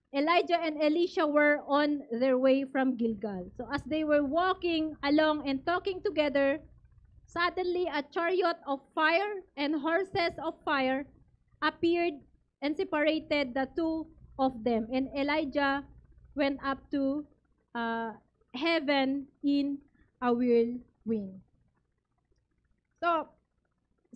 Elijah and Elisha were on their way from Gilgal. So, as they were walking along and talking together, suddenly a chariot of fire and horses of fire appeared and separated the two of them. And Elijah went up to heaven in a whirlwind. So,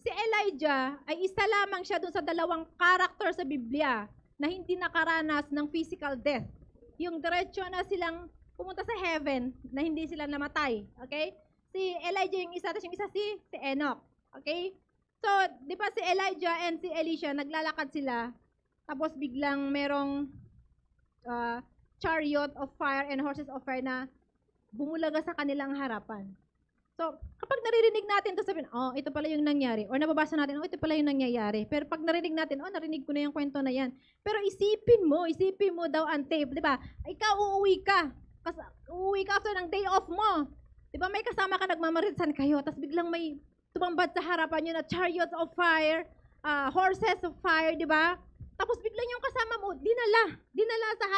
si Elijah ay isa lamang siya dun sa dalawang karakter sa Biblia na hindi nakaranas ng physical death. Yung diretsyo na silang pumunta sa heaven na hindi sila namatay. Okay? Si Elijah yung isa, tapos yung isa si Enoch. Okay? So, di ba si Elijah and si Elisha, naglalakad sila, tapos biglang merong chariot of fire and horses of fire na bumulaga sa kanilang harapan. So, kapag naririnig natin ito, sabihin, oh, ito pala yung nangyari. Or nababasa natin, oh, ito pala yung nangyayari. Pero pag narinig natin, oh, narinig ko na yung kwento na yan. Pero isipin mo daw ang tape, di ba? Ikaw, uuwi ka after ng day off mo. Di ba, may kasama ka, nagmamarisan kayo, tapos biglang may tumambad sa harapan nyo na chariots of fire, horses of fire, di ba? Tapos biglang yung kasama mo, dinala sa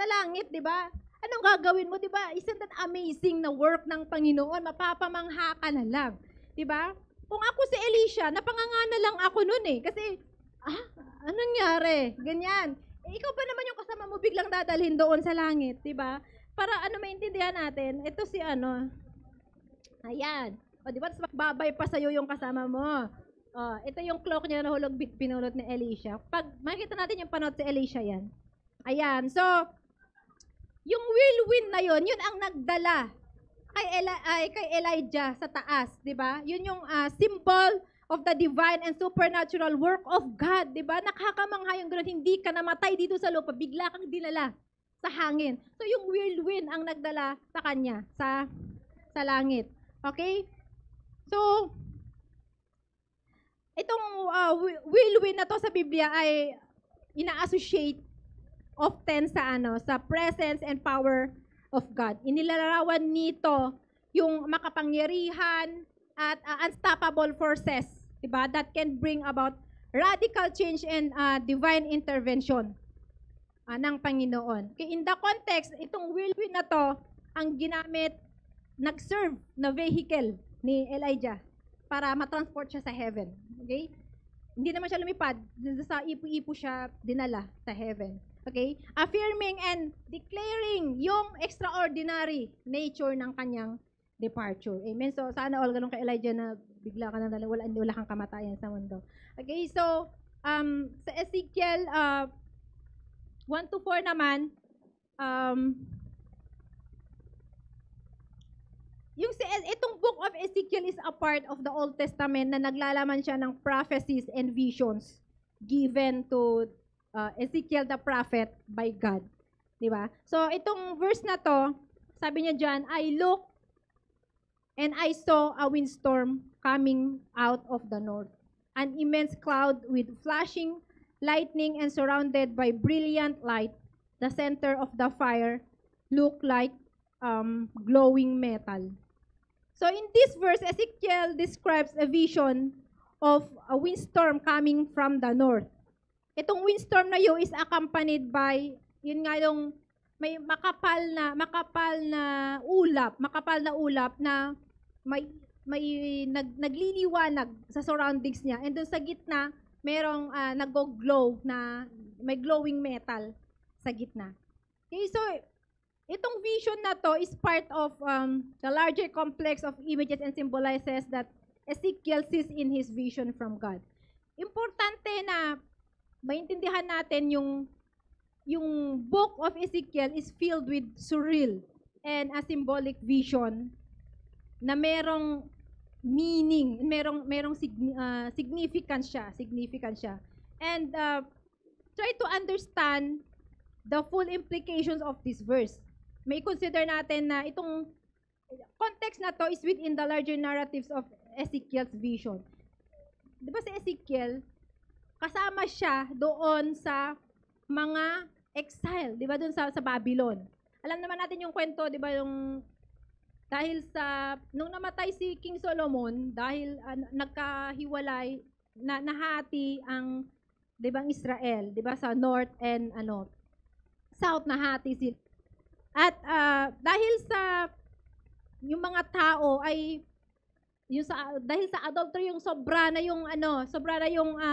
langit, di ba? Anong gagawin mo, di ba? Isn't that amazing na work ng Panginoon? Mapapamangha ka na lang, di ba? Kung ako si Elisha, napanganga na lang ako nun eh. Kasi, anong nangyari? Ganyan. Ikaw ba naman yung kasama mo biglang dadalhin doon sa langit, di ba? Para maintindihan natin, ito si ayan. O, di ba? Babay pa sa'yo yung kasama mo. O, ito yung cloak niya na hulog pinulot ni Elisha. Pag makikita natin yung panot si Elisha yan. Ayan. So, yung whirlwind na yun ang nagdala kay Elijah sa taas, di ba? Yun yung symbol of the divine and supernatural work of God, di ba? Nakakamangha yung gano'n, hindi ka namatay dito sa lupa, bigla kang dinala sa hangin. So, yung whirlwind ang nagdala sa kanya, sa langit. Okay? So, itong whirlwind na to sa Biblia ay ina-associate often sa presence and power of God. Inilalarawan nito yung makapangyarihan at unstoppable forces, diba, that can bring about radical change and divine intervention ng Panginoon. Okay, in the context, itong whirlwind na to ang ginamit, nag-serve na vehicle ni Elijah para matransport siya sa heaven. Okay? Hindi naman siya lumipad, sa ipo-ipo siya dinala sa heaven. Okay? Affirming and declaring yung extraordinary nature ng kanyang departure. Amen? So, sana all ganun kay Elijah na bigla ka nang wala kang kamatayan sa mundo. Okay? So, sa Ezekiel 1-4 naman, itong book of Ezekiel is a part of the Old Testament na naglalaman siya ng prophecies and visions given to Ezekiel the prophet by God. Diba? So, itong verse na to, sabi niya dyan, I looked and I saw a windstorm coming out of the north. An immense cloud with flashing lightning and surrounded by brilliant light. The center of the fire looked like glowing metal. So in this verse, Ezekiel describes a vision of a windstorm coming from the north. Itong windstorm na yun is accompanied by, yun nga yung may makapal na ulap na may nagliliwanag sa surroundings niya. And doon sa gitna, merong nag-glow na may glowing metal sa gitna. Okay, so itong vision na to is part of the larger complex of images and symbolizes that Ezekiel sees in his vision from God. Importante na maintindihan natin yung yung book of Ezekiel is filled with surreal and a symbolic vision na merong meaning, merong significance siya. And try to understand the full implications of this verse. May consider natin na itong context na to is within the larger narratives of Ezekiel's vision. Di ba si Ezekiel, kasama siya doon sa mga exile, di ba, doon sa Babylon. Alam naman natin yung kwento, di ba, yung dahil sa, nung namatay si King Solomon, dahil nagkahiwalay, nahati ang, di ba, Israel, di ba, sa north and south nahati sila. At dahil sa yung mga tao ay dahil sa adultery yung sobra na yung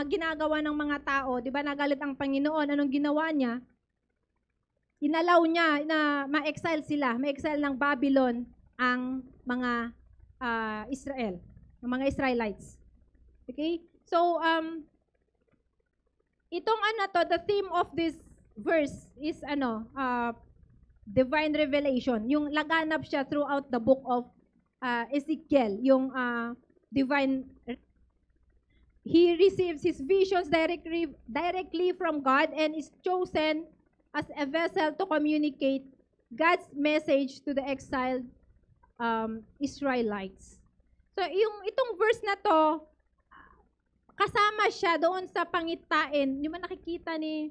ginagawa ng mga tao, 'di ba? Nagalit ang Panginoon, anong ginawa niya? Inalaw niya na ma-exile sila, ma-exile ng Babylon ang mga Israel, ang mga Israelites. Okay? So itong the theme of this verse is divine revelation. Yung laganap siya throughout the book of Ezekiel, yung divine, he receives his visions directly from God and is chosen as a vessel to communicate God's message to the exiled Israelites. So itong verse na to, kasama siya doon sa pangitain, yung nakikita ni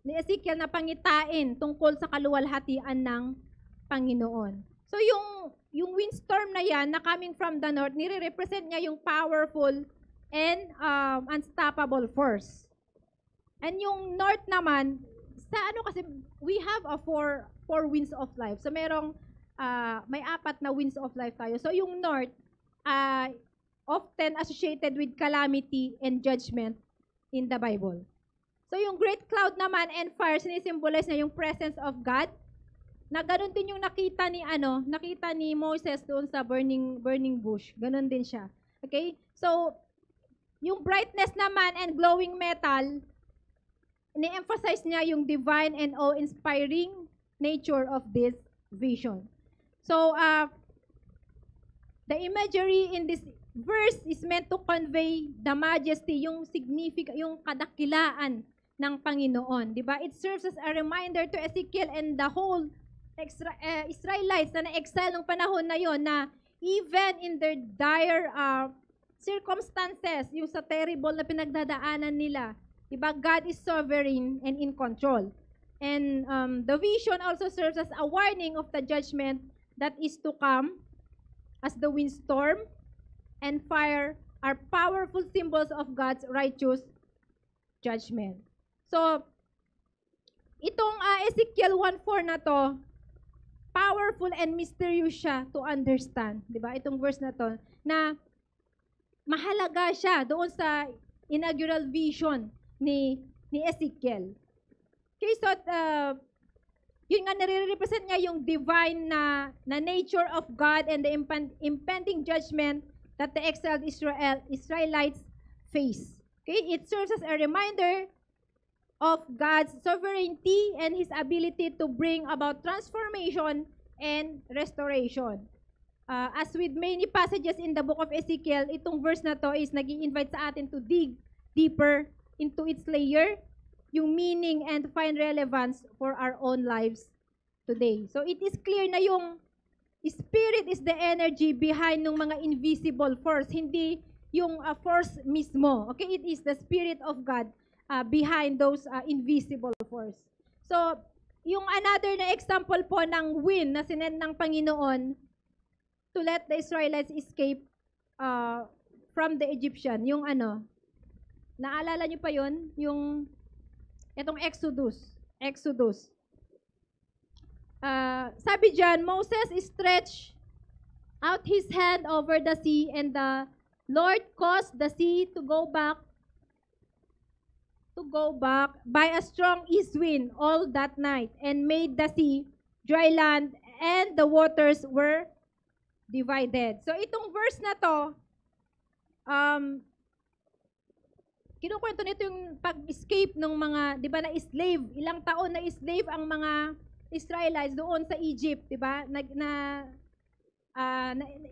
Ezekiel na pangitain tungkol sa kaluwalhatian ng Panginoon. So yung windstorm na yan na coming from the north, nire-represent niya yung powerful and unstoppable force. And yung north naman, sa kasi we have a four winds of life. So merong may 4 na winds of life tayo. So yung north often associated with calamity and judgment in the Bible. So yung great cloud naman and fire, sinisimbolize na yung presence of God. Na ganun din yung nakita ni Moses doon sa burning bush. Ganun din siya. Okay? So, yung brightness naman and glowing metal, ni-emphasize niya yung divine and awe-inspiring nature of this vision. So, the imagery in this verse is meant to convey the majesty, yung yung kadakilaan ng Panginoon. Diba? It serves as a reminder to Ezekiel and the whole Israelites na na-exile ng panahon na yon na even in their dire circumstances, yung sa terrible na pinagdadaanan nila, diba, God is sovereign and in control. And the vision also serves as a warning of the judgment that is to come, as the windstorm and fire are powerful symbols of God's righteous judgment. So, itong Ezekiel 1:4 na to, powerful and mysterious siya to understand. Diba? Itong verse na to, na mahalaga siya doon sa inaugural vision ni Ezekiel. Okay, so, yun nga, nare-represent niya yung divine na nature of God and the impending judgment that the exiled Israelites face. Okay, it serves as a reminder of God's sovereignty and His ability to bring about transformation and restoration. As with many passages in the book of Ezekiel, itong verse na to is nag-i-invite sa atin to dig deeper into its layer, yung meaning and find relevance for our own lives today. So it is clear na yung Spirit is the energy behind ng mga invisible force, hindi yung force mismo. Okay, it is the Spirit of God behind those invisible force. So, yung another na example po ng wind na sinend ng Panginoon to let the Israelites escape from the Egyptian. Yung naalala nyo pa yun? Yung, itong Exodus. Sabi dyan, Moses stretched out his hand over the sea and the Lord caused the sea to go back by a strong east wind all that night and made the sea dry land and the waters were divided. So itong verse na to, kinukwento nito yung pag-escape ng mga, di ba, na slave. Ilang taon na slave ang mga Israelites doon sa Egypt, di ba?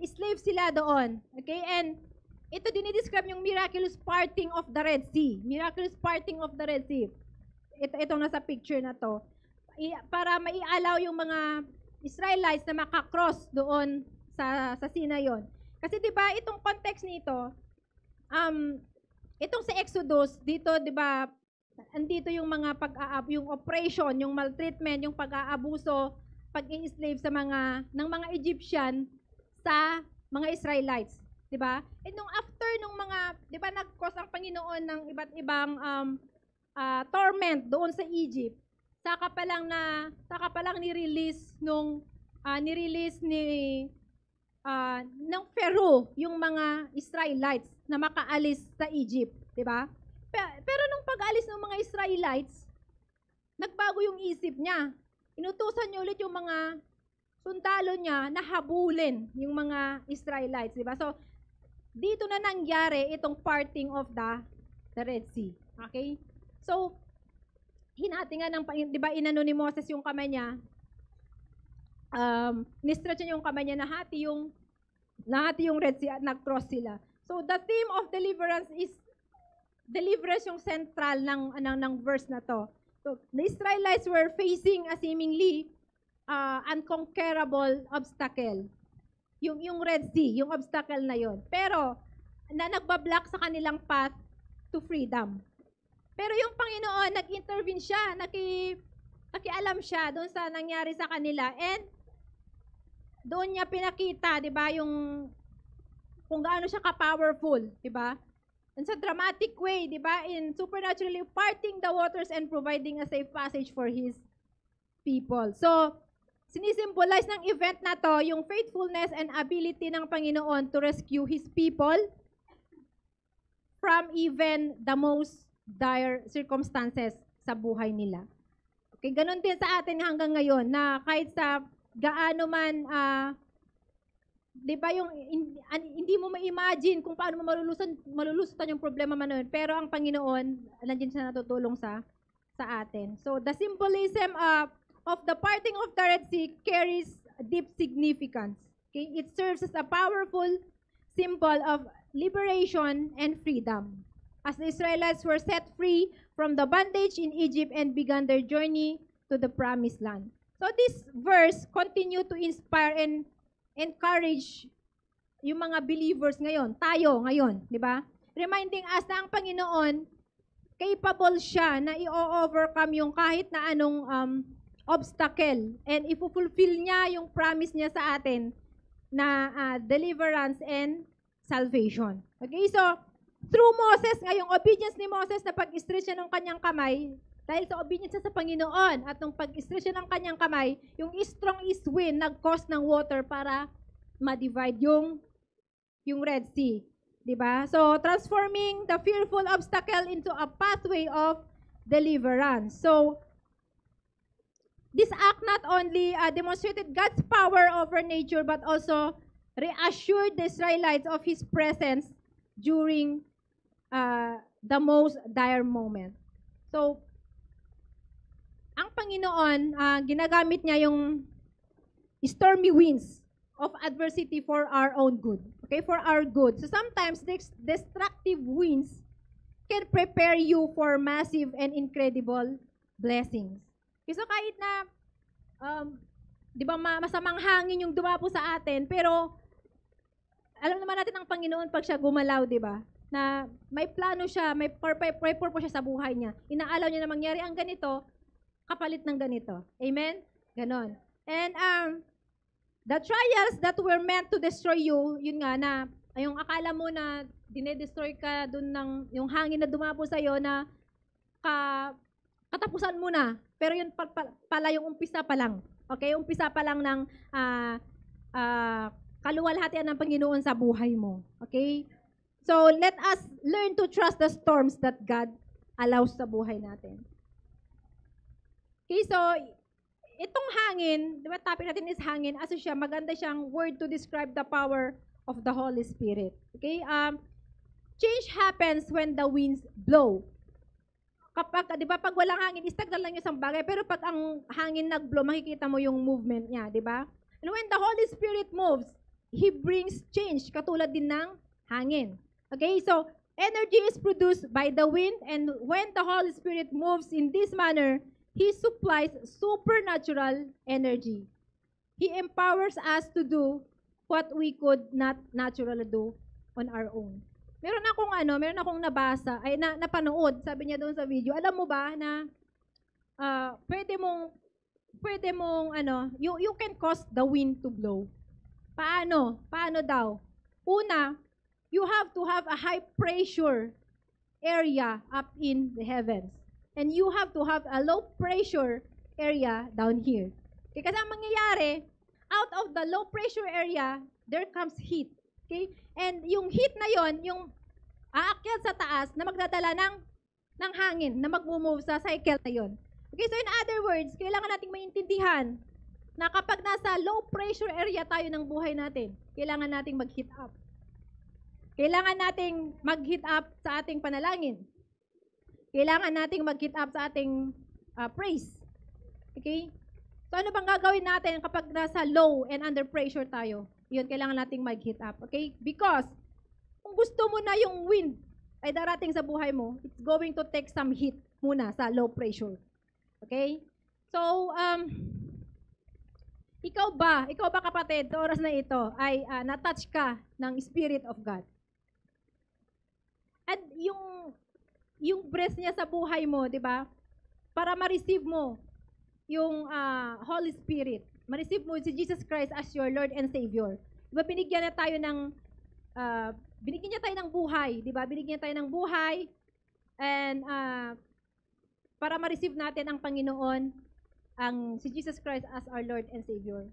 Slave sila doon. Okay? And ito dinidescribe yung miraculous parting of the Red Sea. Miraculous parting of the Red Sea. Itong nasa picture na to. Para maialaw yung mga Israelites na makakross doon sa sea na yon. Kasi 'di ba itong context nito, itong sa Exodus dito 'di ba, andito yung mga yung operation, yung maltreatment, yung pag-aabuso, pag-i-slave sa ng mga Egyptian sa mga Israelites, 'di ba? And nung after nung mga 'di ba nag-cause ang Panginoon ng iba't ibang torment doon sa Egypt. Saka pa lang ni-release ng Pharaoh yung mga Israelites na makaalis sa Egypt, 'di ba? Pero nung pag-alis ng mga Israelites, nagbago yung isip niya. Inutusan niya ulit yung mga sundalo niya na habulin yung mga Israelites, 'di ba? So dito na nangyari itong parting of the Red Sea. Okay? So hinati nga ng, di ba, inano ni Moses yung kamay niya, ni-stretch niya yung kamay niya, nahati yung Red Sea at nag-cross sila. So, the theme of deliverance is, deliverance yung central ng verse na to. So, the Israelites were facing a seemingly unconquerable obstacle. Yung Red Sea, yung obstacle na yon. Pero, nagbablock sa kanilang path to freedom. Pero yung Panginoon, nag-intervene siya, nakialam siya doon sa nangyari sa kanila, and doon niya pinakita, 'di ba, yung kung gaano siya ka-powerful, 'di ba? And sa dramatic way, 'di ba, in supernaturally parting the waters and providing a safe passage for his people. So, sinisimbolize ng event na to yung faithfulness and ability ng Panginoon to rescue his people from even the most dire circumstances sa buhay nila. Okay, ganun din sa atin hanggang ngayon na kahit sa gaano man, di ba yung hindi mo ma-imagine kung paano mo malulusutan yung problema man nun, pero ang Panginoon, nandiyan siya natutulong sa atin. So, the symbolism of the parting of the Red Sea carries deep significance. Okay? It serves as a powerful symbol of liberation and freedom, as the Israelites were set free from the bondage in Egypt and began their journey to the promised land. So this verse continue to inspire and encourage yung mga believers ngayon, tayo ngayon, di ba? Reminding us na ang Panginoon, capable siya na i-overcome yung kahit na anong obstacle, and i-fulfill niya yung promise niya sa atin na deliverance and salvation. Okay, so through Moses, ngayong obedience ni Moses na pag-stretch niya ng kanyang kamay, dahil sa obedience niya sa Panginoon at nung pag-stretch niya ng kanyang kamay, yung strong east wind nag-cause ng water para ma-divide yung Red Sea. Diba? So, transforming the fearful obstacle into a pathway of deliverance. So, this act not only demonstrated God's power over nature, but also reassured the Israelites of His presence during the most dire moment. So, ang Panginoon, ginagamit niya yung stormy winds of adversity for our own good. Okay, for our good. So, sometimes, destructive winds can prepare you for massive and incredible blessings. Okay, so, kahit na, di ba, masamang hangin yung dumapo sa atin, pero, alam naman natin ang Panginoon pag siya gumalaw, di ba? Na may plano siya, may purpose siya sa buhay niya. Inaalaw niya na mangyari ang ganito, kapalit ng ganito. Amen? Ganon. And the trials that were meant to destroy you, yun nga na, yung akala mo na dinedestroy ka dun ng, yung hangin na dumapo sa'yo na katapusan mo na. Pero yun pala yung umpisa pa lang. Okay? Umpisa pa lang ng kaluwalhatian ng Panginoon sa buhay mo. Okay? So, let us learn to trust the storms that God allows sa buhay natin. Okay, so, itong hangin, di ba topic natin is hangin, aso siya, maganda siyang word to describe the power of the Holy Spirit. Okay, change happens when the winds blow. Kapag, di ba, pag walang hangin, stagnan lang yung isang bagay. Pero pag ang hangin nag-blow, makikita mo yung movement niya, di ba? And when the Holy Spirit moves, He brings change, katulad din ng hangin. Okay, so energy is produced by the wind, and when the Holy Spirit moves in this manner, He supplies supernatural energy. He empowers us to do what we could not naturally do on our own. Meron akong nabasa, napanood, sabi niya doon sa video, alam mo ba na pwede mong you can cause the wind to blow. Paano? Paano daw? Una, you have to have a high pressure area up in the heavens. And you have to have a low pressure area down here. Okay, kasi ang mangyayari, out of the low pressure area, there comes heat. Okay? And yung heat na yon, yung aakyat sa taas na magdadala ng hangin na mag-move sa cycle na yon. Okay, so in other words, kailangan nating maintindihan na kapag nasa low pressure area tayo ng buhay natin, kailangan nating mag-heat up. Kailangan nating mag-heat up sa ating panalangin. Kailangan nating mag-heat up sa ating praise. Okay? So ano bang gagawin natin kapag nasa low and under pressure tayo? Yun, kailangan nating mag-heat up. Okay? Because kung gusto mo na yung wind ay darating sa buhay mo, it's going to take some heat muna sa low pressure. Okay? So, ikaw ba kapatid, sa oras na ito, ay na-touch ka ng Spirit of God? At yung breath niya sa buhay mo, di ba? Para ma-receive mo yung Holy Spirit. Ma-receive mo si Jesus Christ as your Lord and Savior. Di ba, binigyan niya tayo ng buhay, di ba? Binigyan tayo ng buhay and para ma-receive natin ang Panginoon, si Jesus Christ as our Lord and Savior.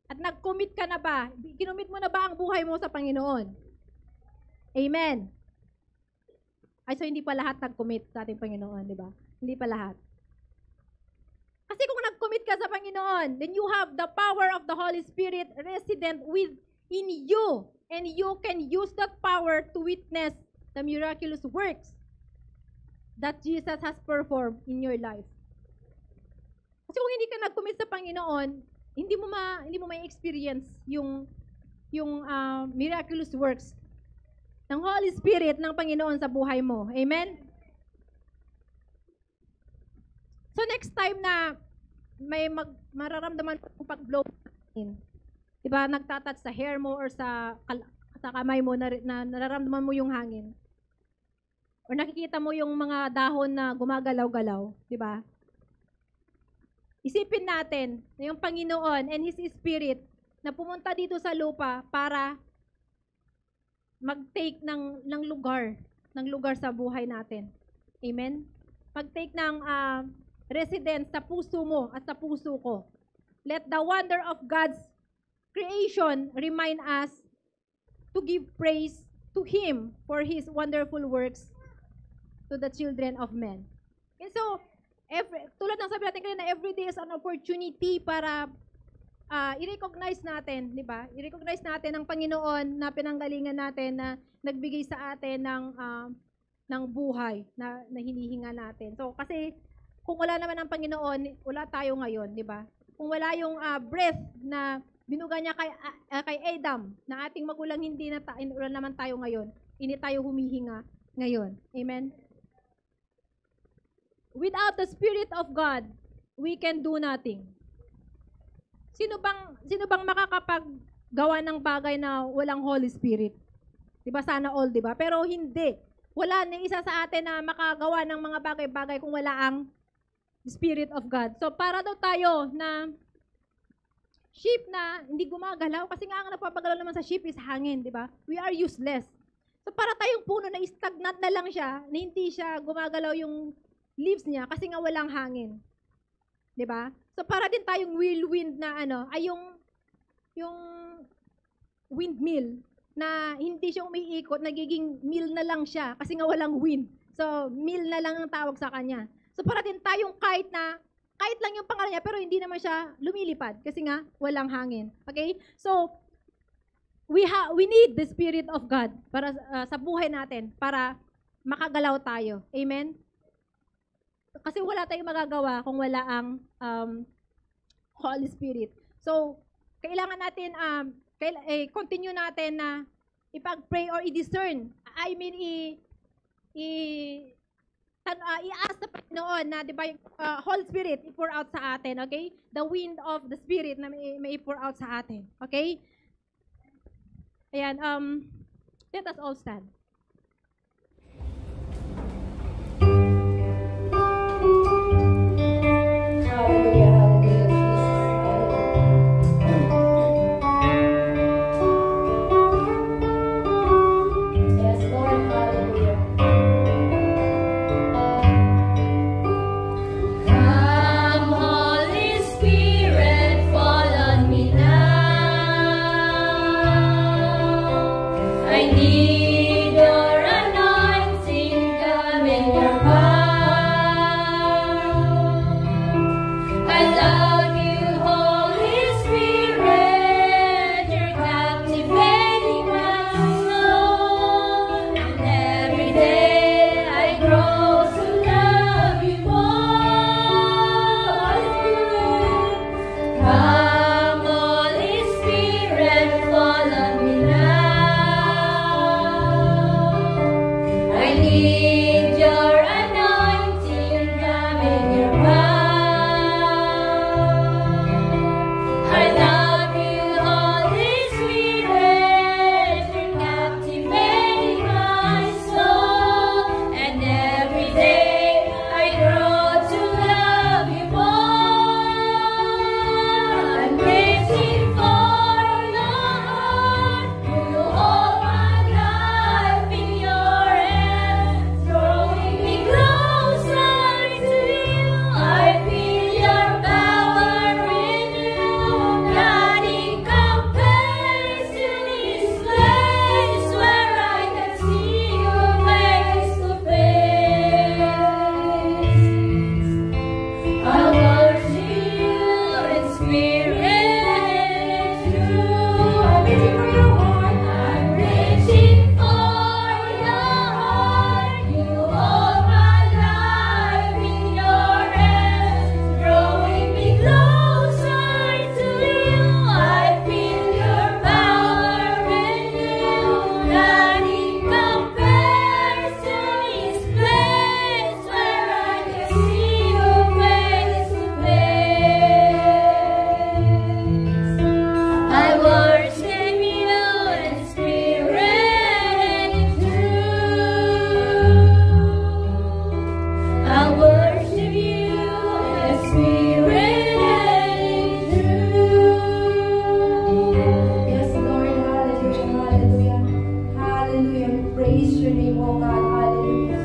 At nag-commit ka na ba? Kinumit mo na ba ang buhay mo sa Panginoon? Amen. Ay, so hindi pa lahat nag-commit sa ating Panginoon, di ba? Hindi pa lahat. Kasi kung nag-commit ka sa Panginoon, then you have the power of the Holy Spirit resident within you. And you can use that power to witness the miraculous works that Jesus has performed in your life. Kasi kung hindi ka nag-commit sa Panginoon, hindi mo ma-experience yung miraculous works ng Holy Spirit ng Panginoon sa buhay mo. Amen? So next time na may mararamdaman mo pag-blow in, diba, nagtatouch sa hair mo or sa kamay mo na nararamdaman mo yung hangin. Or nakikita mo yung mga dahon na gumagalaw-galaw, diba? Isipin natin na yung Panginoon and His Spirit na pumunta dito sa lupa para mag-take ng lugar sa buhay natin. Amen? Mag-take ng residence sa puso mo at sa puso ko. Let the wonder of God's creation remind us to give praise to Him for His wonderful works to the children of men. And so, tulad ng sabi natin kanina, every day is an opportunity para i-recognize natin, di ba? I-recognize natin ang Panginoon na pinanggalingan natin na nagbigay sa atin ng buhay na hinihinga natin. So, kasi kung wala naman ang Panginoon, wala tayo ngayon, di ba? Kung wala yung breath na binuga niya kay Adam, na ating magulang wala naman tayo ngayon, hindi tayo humihinga ngayon. Amen? Without the Spirit of God, we can do nothing. Sino bang makakapaggawa ng bagay na walang Holy Spirit? 'Di ba, sana all, 'di ba? Pero hindi. Wala ni isa sa atin na makagawa ng mga bagay-bagay kung wala ang Spirit of God. So para daw tayo na sheep na hindi gumagalaw, kasi nga ang nagpapagalaw naman sa sheep is hangin, 'di ba? We are useless. So para tayong puno na stagnant na lang siya, na hindi siya gumagalaw yung leaves niya kasi nga walang hangin. 'Di ba? So para din tayong whirlwind na yung windmill na hindi siya umiikot, nagiging mill na lang siya kasi nga walang wind. So mill na lang ang tawag sa kanya. So para din tayong kahit lang yung pangalan niya pero hindi naman siya lumilipad kasi nga walang hangin. Okay? So we need the Spirit of God para sa buhay natin, para makagalaw tayo. Amen? Kasi wala tayong magagawa kung wala ang Holy Spirit. So, kailangan natin, continue natin na ipag-pray or i-discern. I mean, i-ask sa Panginoon na, di ba, Holy Spirit, i-pour out sa atin, okay? The wind of the Spirit na may i-pour out sa atin, okay? Ayan, let us all stand. Hallelujah, hallelujah, Jesus. Yes, Lord, hallelujah. Come, Holy Spirit, fall on me now. I need your anointing, come in your power. I love you, Holy Spirit, you're captivating my soul. And every day I grow to love you more. Come, Holy Spirit, fall on me now. I need your anointing, come in your power. I love you, Holy Spirit, you're captivating my soul. And every day I grow to love you more. I'm waiting for your heart. You hold my life in your hands, drawing me closer to you. I feel your power in you. Nothing compares to this place where I can see you face to face. I worship you in spirit and truth. I'm reaching for your heart. I'm reaching for your heart. You hold my life in your hands, drawing me closer to you. I feel your power in you. Nothing compares to this place where I can see you face to face. I worship you in spirit and in truth. I worship you in spirit and in truth. Yes, Lord, hallelujah, hallelujah. Hallelujah. We praise your name, oh God, hallelujah.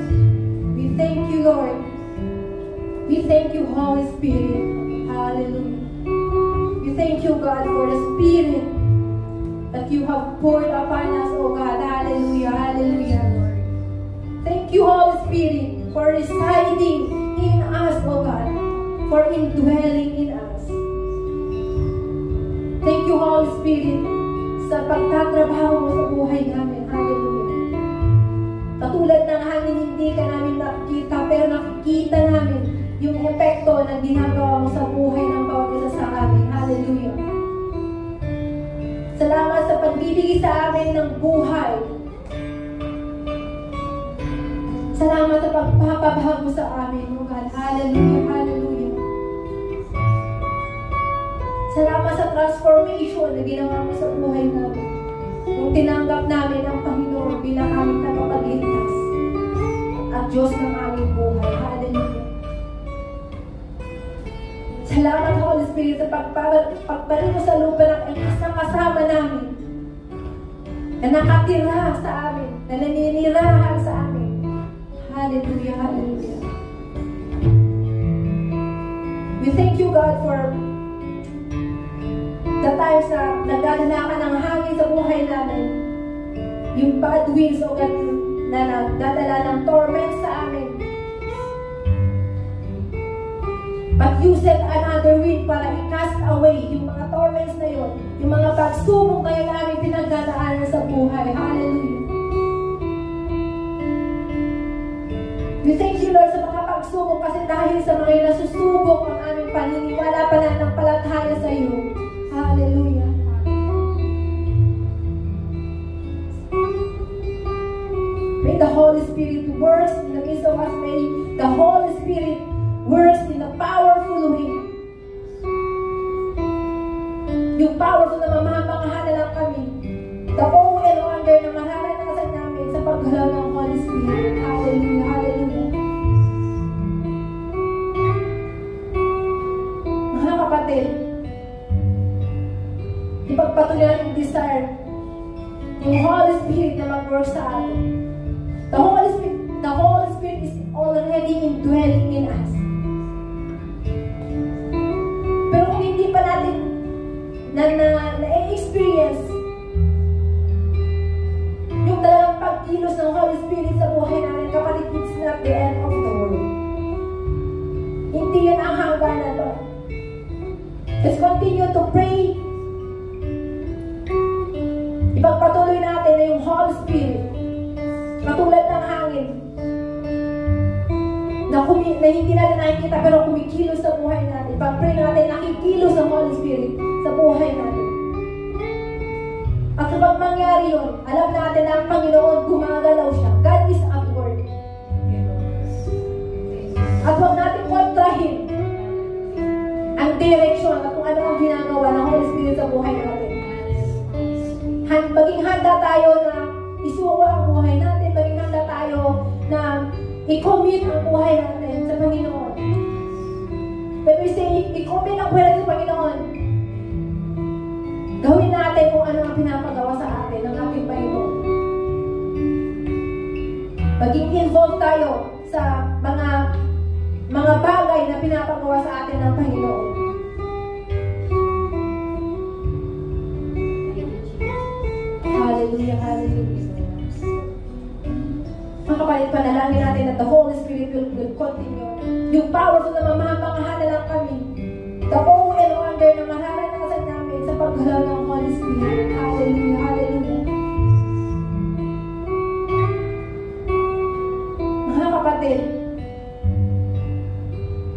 We thank you, Lord. We thank you, Holy Spirit. Hallelujah. We thank you, God, for the Spirit that you have poured upon us, oh God. Hallelujah, hallelujah, Lord. Thank you, Holy Spirit, for residing in us, oh God, for indwelling in us. Thank you, Holy Spirit, sa pagtatrabaho mo sa buhay namin. Hallelujah. Katulad ng hangin, hindi ka namin nakikita, pero nakikita namin yung epekto na ginagawa mo sa buhay ng bawat isa sa amin. Hallelujah. Salamat sa pagbibigay sa amin ng buhay. Salamat sa pagpapabago sa amin, oh God. Hallelujah, hallelujah. Salamat sa transformation na ginawa mo sa buhay namin. Kung tinanggap namin ang Panginoon bilang aming tagapagligtas at Diyos ng aming buhay. Hallelujah. Salamat, Holy Spirit, sa pagbalik mo sa lupa ng isang kasama namin na nakatira sa amin, na naninirahan sa amin. Hallelujah, hallelujah. We thank you, God, for the times na nagdadala ka ng hangin sa buhay namin. Yung bad winds, o God, na nagdadala ng torment sa amin. But you sent another wind para i-cast away yung mga torments na yun, yung mga pagsubok ngayon na aming pinagdadaanan sa buhay. Hallelujah. We thank you, Lord, sa mga pagsubok kasi dahil sa mga nasusubok ang aming paniniwala, pananampalataya sa iyo. Hallelujah. May the Holy Spirit works in the midst of us. May the Holy Spirit works in a powerful way. Yung powerful na mamahamangahan na lang kami. The awe and wonder na mararanasan namin sa paggalaw ng Holy Spirit. Hallelujah, hallelujah. Mga kapatid, ipagpatuloy natin desire yung Holy Spirit na mag-work sa atin. The Holy Spirit is already indwelling in us. Pero kung hindi pa natin na-experience yung talagang pagkilos ng Holy Spirit sa buhay natin, kapatid, it's not the end of the world. Hindi yan ang hangganan, Lord. Let's continue to pray. Ipagpatuloy natin na yung Holy Spirit, katulad ng hangin, na hindi natin nakikita pero kumikilos sa buhay natin. Pag-pray natin, nakikilos ang Holy Spirit sa buhay natin. At kapag mangyari yun, alam natin na ang Panginoon gumagalaw siya. God is at work. At huwag natin kontrahin ang direksyon at kung ano ang ginagawa ng Holy Spirit sa buhay natin. Maging handa tayo na isuwa ang buhay natin, maging handa tayo na i-commit ang buhay natin sa Panginoon. When we say, i-commit ang buhay natin sa Panginoon, gawin natin kung ano ang pinapagawa sa atin ng ating Panginoon. Maging involved tayo sa mga bagay na pinapagawa sa atin ng Panginoon. Hallelujah, hallelujah. Mga kapatid, panalangin natin that the Holy Spirit will continue. Yung powerful na mamahamangahan na lang kami. The awe and wonder na mararanasan namin sa paggalaw ng Holy Spirit. Hallelujah, hallelujah. Mga kapatid,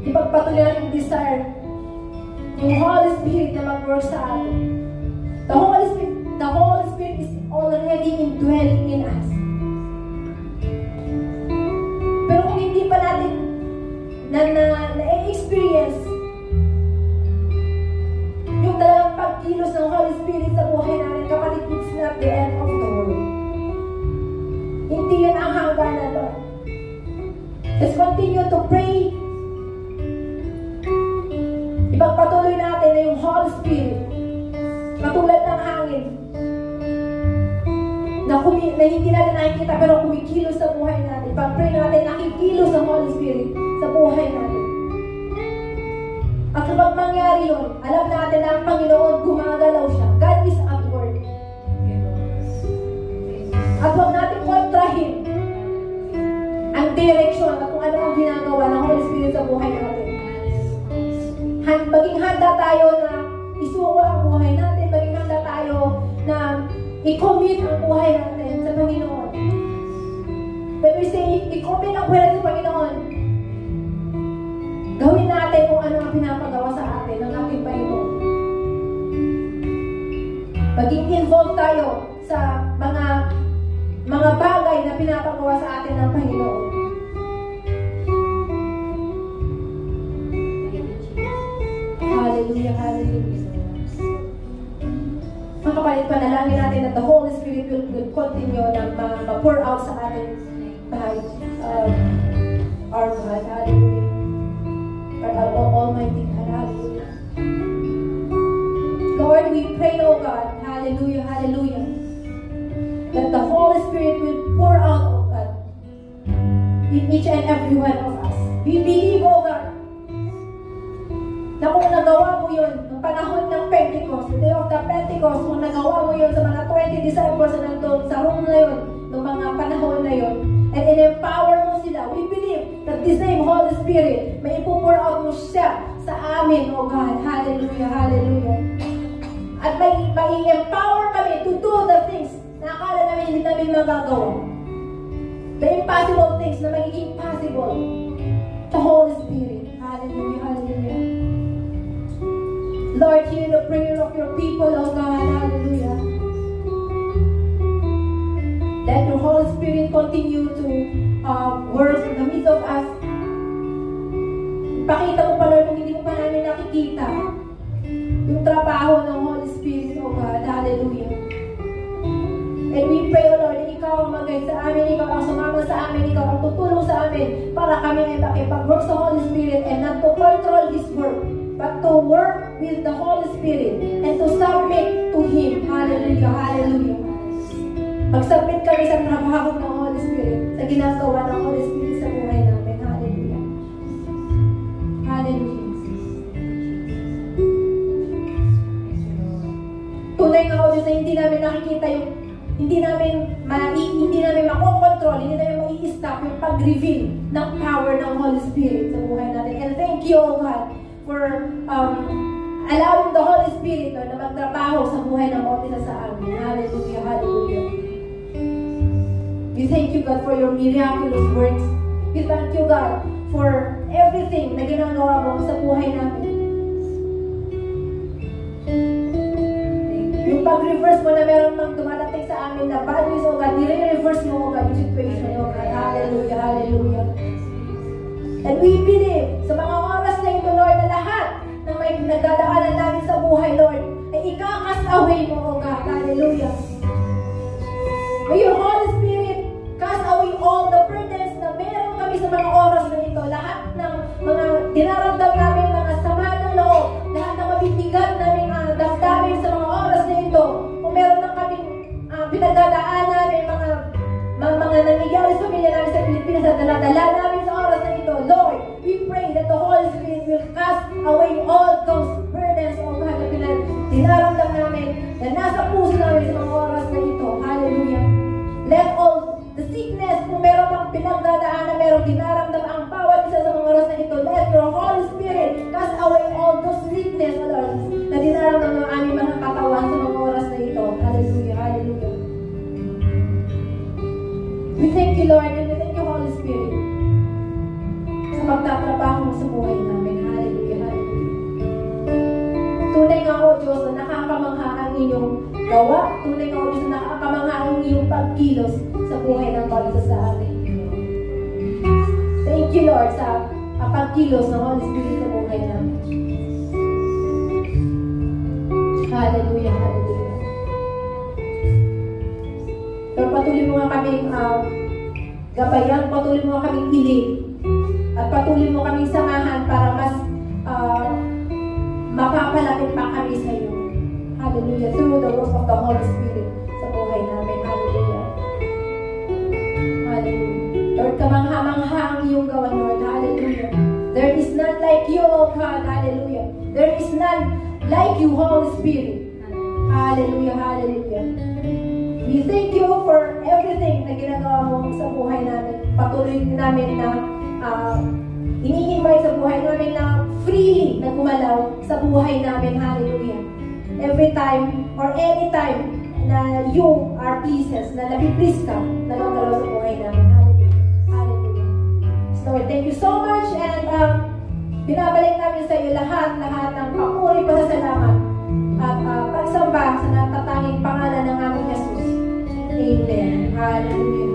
ipagpatuloy natin desire yung Holy Spirit na mag-work sa atin. The Holy Spirit is already indwelling in us. Pero kung hindi pa natin na-experience yung talagang pagkilos ng Holy Spirit sa buhay natin, kapatid, it's not the end of the world. Hindi yan ang hangganan, Lord. Let's continue to pray. Ipagpatuloy natin na yung Holy Spirit, katulad ng hangin, na hindi natin nakikita pero kumikilos sa buhay natin. Pag-pray natin, nakikilos ang Holy Spirit sa buhay natin. At kapag mangyari yun, alam natin na ang Panginoon gumagalaw siya. God is at work. At huwag natin kontrahin ang direksyon at kung ano ang ginagawa ng Holy Spirit sa buhay natin. Maging handa tayo na isuwa ang buhay natin, maging handa tayo na i-commit ang buhay natin sa Panginoon. When we say, i-commit ang buhay natin sa Panginoon, gawin natin kung ano ang pinapagawa sa atin ng ating Panginoon. Maging involved tayo sa mga bagay na pinapagawa sa atin ng Panginoon. Hallelujah, hallelujah. Mga kapatid, panalangin natin that the Holy Spirit will continue na ma-pour out sa atin by our God. Hallelujah. Our Almighty God. Hallelujah. Lord, we pray, O God, hallelujah, hallelujah, that the Holy Spirit will pour out, O God, in each and every one of us. We believe, O God, na kung nagawa mo yun ng panahon ng Pentecost, the day of the Pentecost, kung nagawa mo yun sa mga 20 disciples na nandun sa room na yun, ng mga panahon na yun, and in-empower mo sila, we believe that this same Holy Spirit, may ipupur out mo siya sa amin, O God. Hallelujah, hallelujah. At may empower kami to do the things na akala namin hindi namin magagawa. The impossible things na magiging possible. The Holy Spirit. Hallelujah, hallelujah. Lord, hear the prayer of your people, O God. Hallelujah. Let your Holy Spirit continue to work in the midst of us. Pakita mo pa, Lord, kung hindi mo pa namin nakikita yung trabaho ng Holy Spirit, O God. Hallelujah. And we pray, O Lord, na ikaw ang mag-guide sa amin, ikaw ang sumama sa amin, ikaw ang tutulong sa amin para kami ay makipag-work sa Holy Spirit and not to control His work, but to work with the Holy Spirit and to submit to Him. Hallelujah, hallelujah. Mag-submit kami sa trabaho ng Holy Spirit, sa ginagawa ng Holy Spirit sa buhay namin. Hallelujah. Hallelujah. Tunay nga, O Diyos, na hindi namin nakikita yung hindi namin makokontrol, hindi namin mai-stop yung pag-reveal ng power ng Holy Spirit sa buhay natin. And thank you, O God, for allowing the Holy Spirit, Lord, na magtrabaho sa buhay ng bawat isa sa amin. Hallelujah, hallelujah. We thank you, God, for your miraculous works. We thank you, God, for everything na ginagawa mo sa buhay namin. Yung pag-reverse mo na meron mang dumadating sa amin na bad news, O God, nire-reverse mo, O God, yung situation, O God. Hallelujah, hallelujah. And we believe sa mga oras na ito, Lord, na lahat ng may nagdadaanan namin sa buhay, Lord, ay ikakas away mo, O God. Hallelujah. May your Holy Spirit cast away all the burdens na meron kami sa mga oras na ito. Lahat ng mga dinaramdam namin, mga sama ng loob, lahat ng mabitigan namin damdamin sa mga oras na ito. Kung meron na kaming pinagdadaanan, may mga nangyayari sa pamilya namin sa Pilipinas at daladala namin sa oras na ito, Lord, we pray that the Holy Spirit will cast away all those burdens, O God, na dinaramdam namin, na nasa puso namin sa mga oras na ito. Hallelujah. Let all the sickness, kung meron pang pinagdadaanan, meron dinaramdam ang bawat isa sa mga oras na ito, let your Holy Spirit cast away all those sickness, O Lord, na dinaramdam ng aming mga katawan sa mga oras na ito. Hallelujah, hallelujah. We thank you, Lord, and we thank you, Holy Spirit, sa pagtatrabaho mo sa buhay namin. Hallelujah, hallelujah. Tunay nga, O Diyos, na nakakamangha ang inyong gawa. Tunay nga, O Diyos, na nakakamangha ang inyong pagkilos sa buhay ng bawat isa sa amin. Thank you, Lord, sa pagkilos ng Holy Spirit sa buhay namin. Hallelujah, hallelujah. Lord, patuloy mo nga kaming gabayan, patuloy mo nga kaming piling, at patuloy mo kaming samahan para mas mapapalapit pa kami sa iyo. Hallelujah. Through the work of the Holy Spirit sa buhay namin. Hallelujah. Hallelujah. Lord, kamangha-mangha ang iyong gawa, Lord. Hallelujah. There is none like you, O God. Hallelujah. There is none like you, Holy Spirit. Hallelujah. Hallelujah. We thank you for everything na ginagawa mo sa buhay namin. Patuloy namin na ini-invite sa buhay namin na freely na gumalaw sa buhay namin. Hallelujah. Every time or any time na you are pleased, na napiplease ka, na gagalaw sa buhay namin. Hallelujah. Hallelujah. So, thank you so much, and binabalik namin sa iyo lahat ng papuri, pasasalamat at pagsamba sa natatanging pangalan ng aming Jesus. Amen. Hallelujah.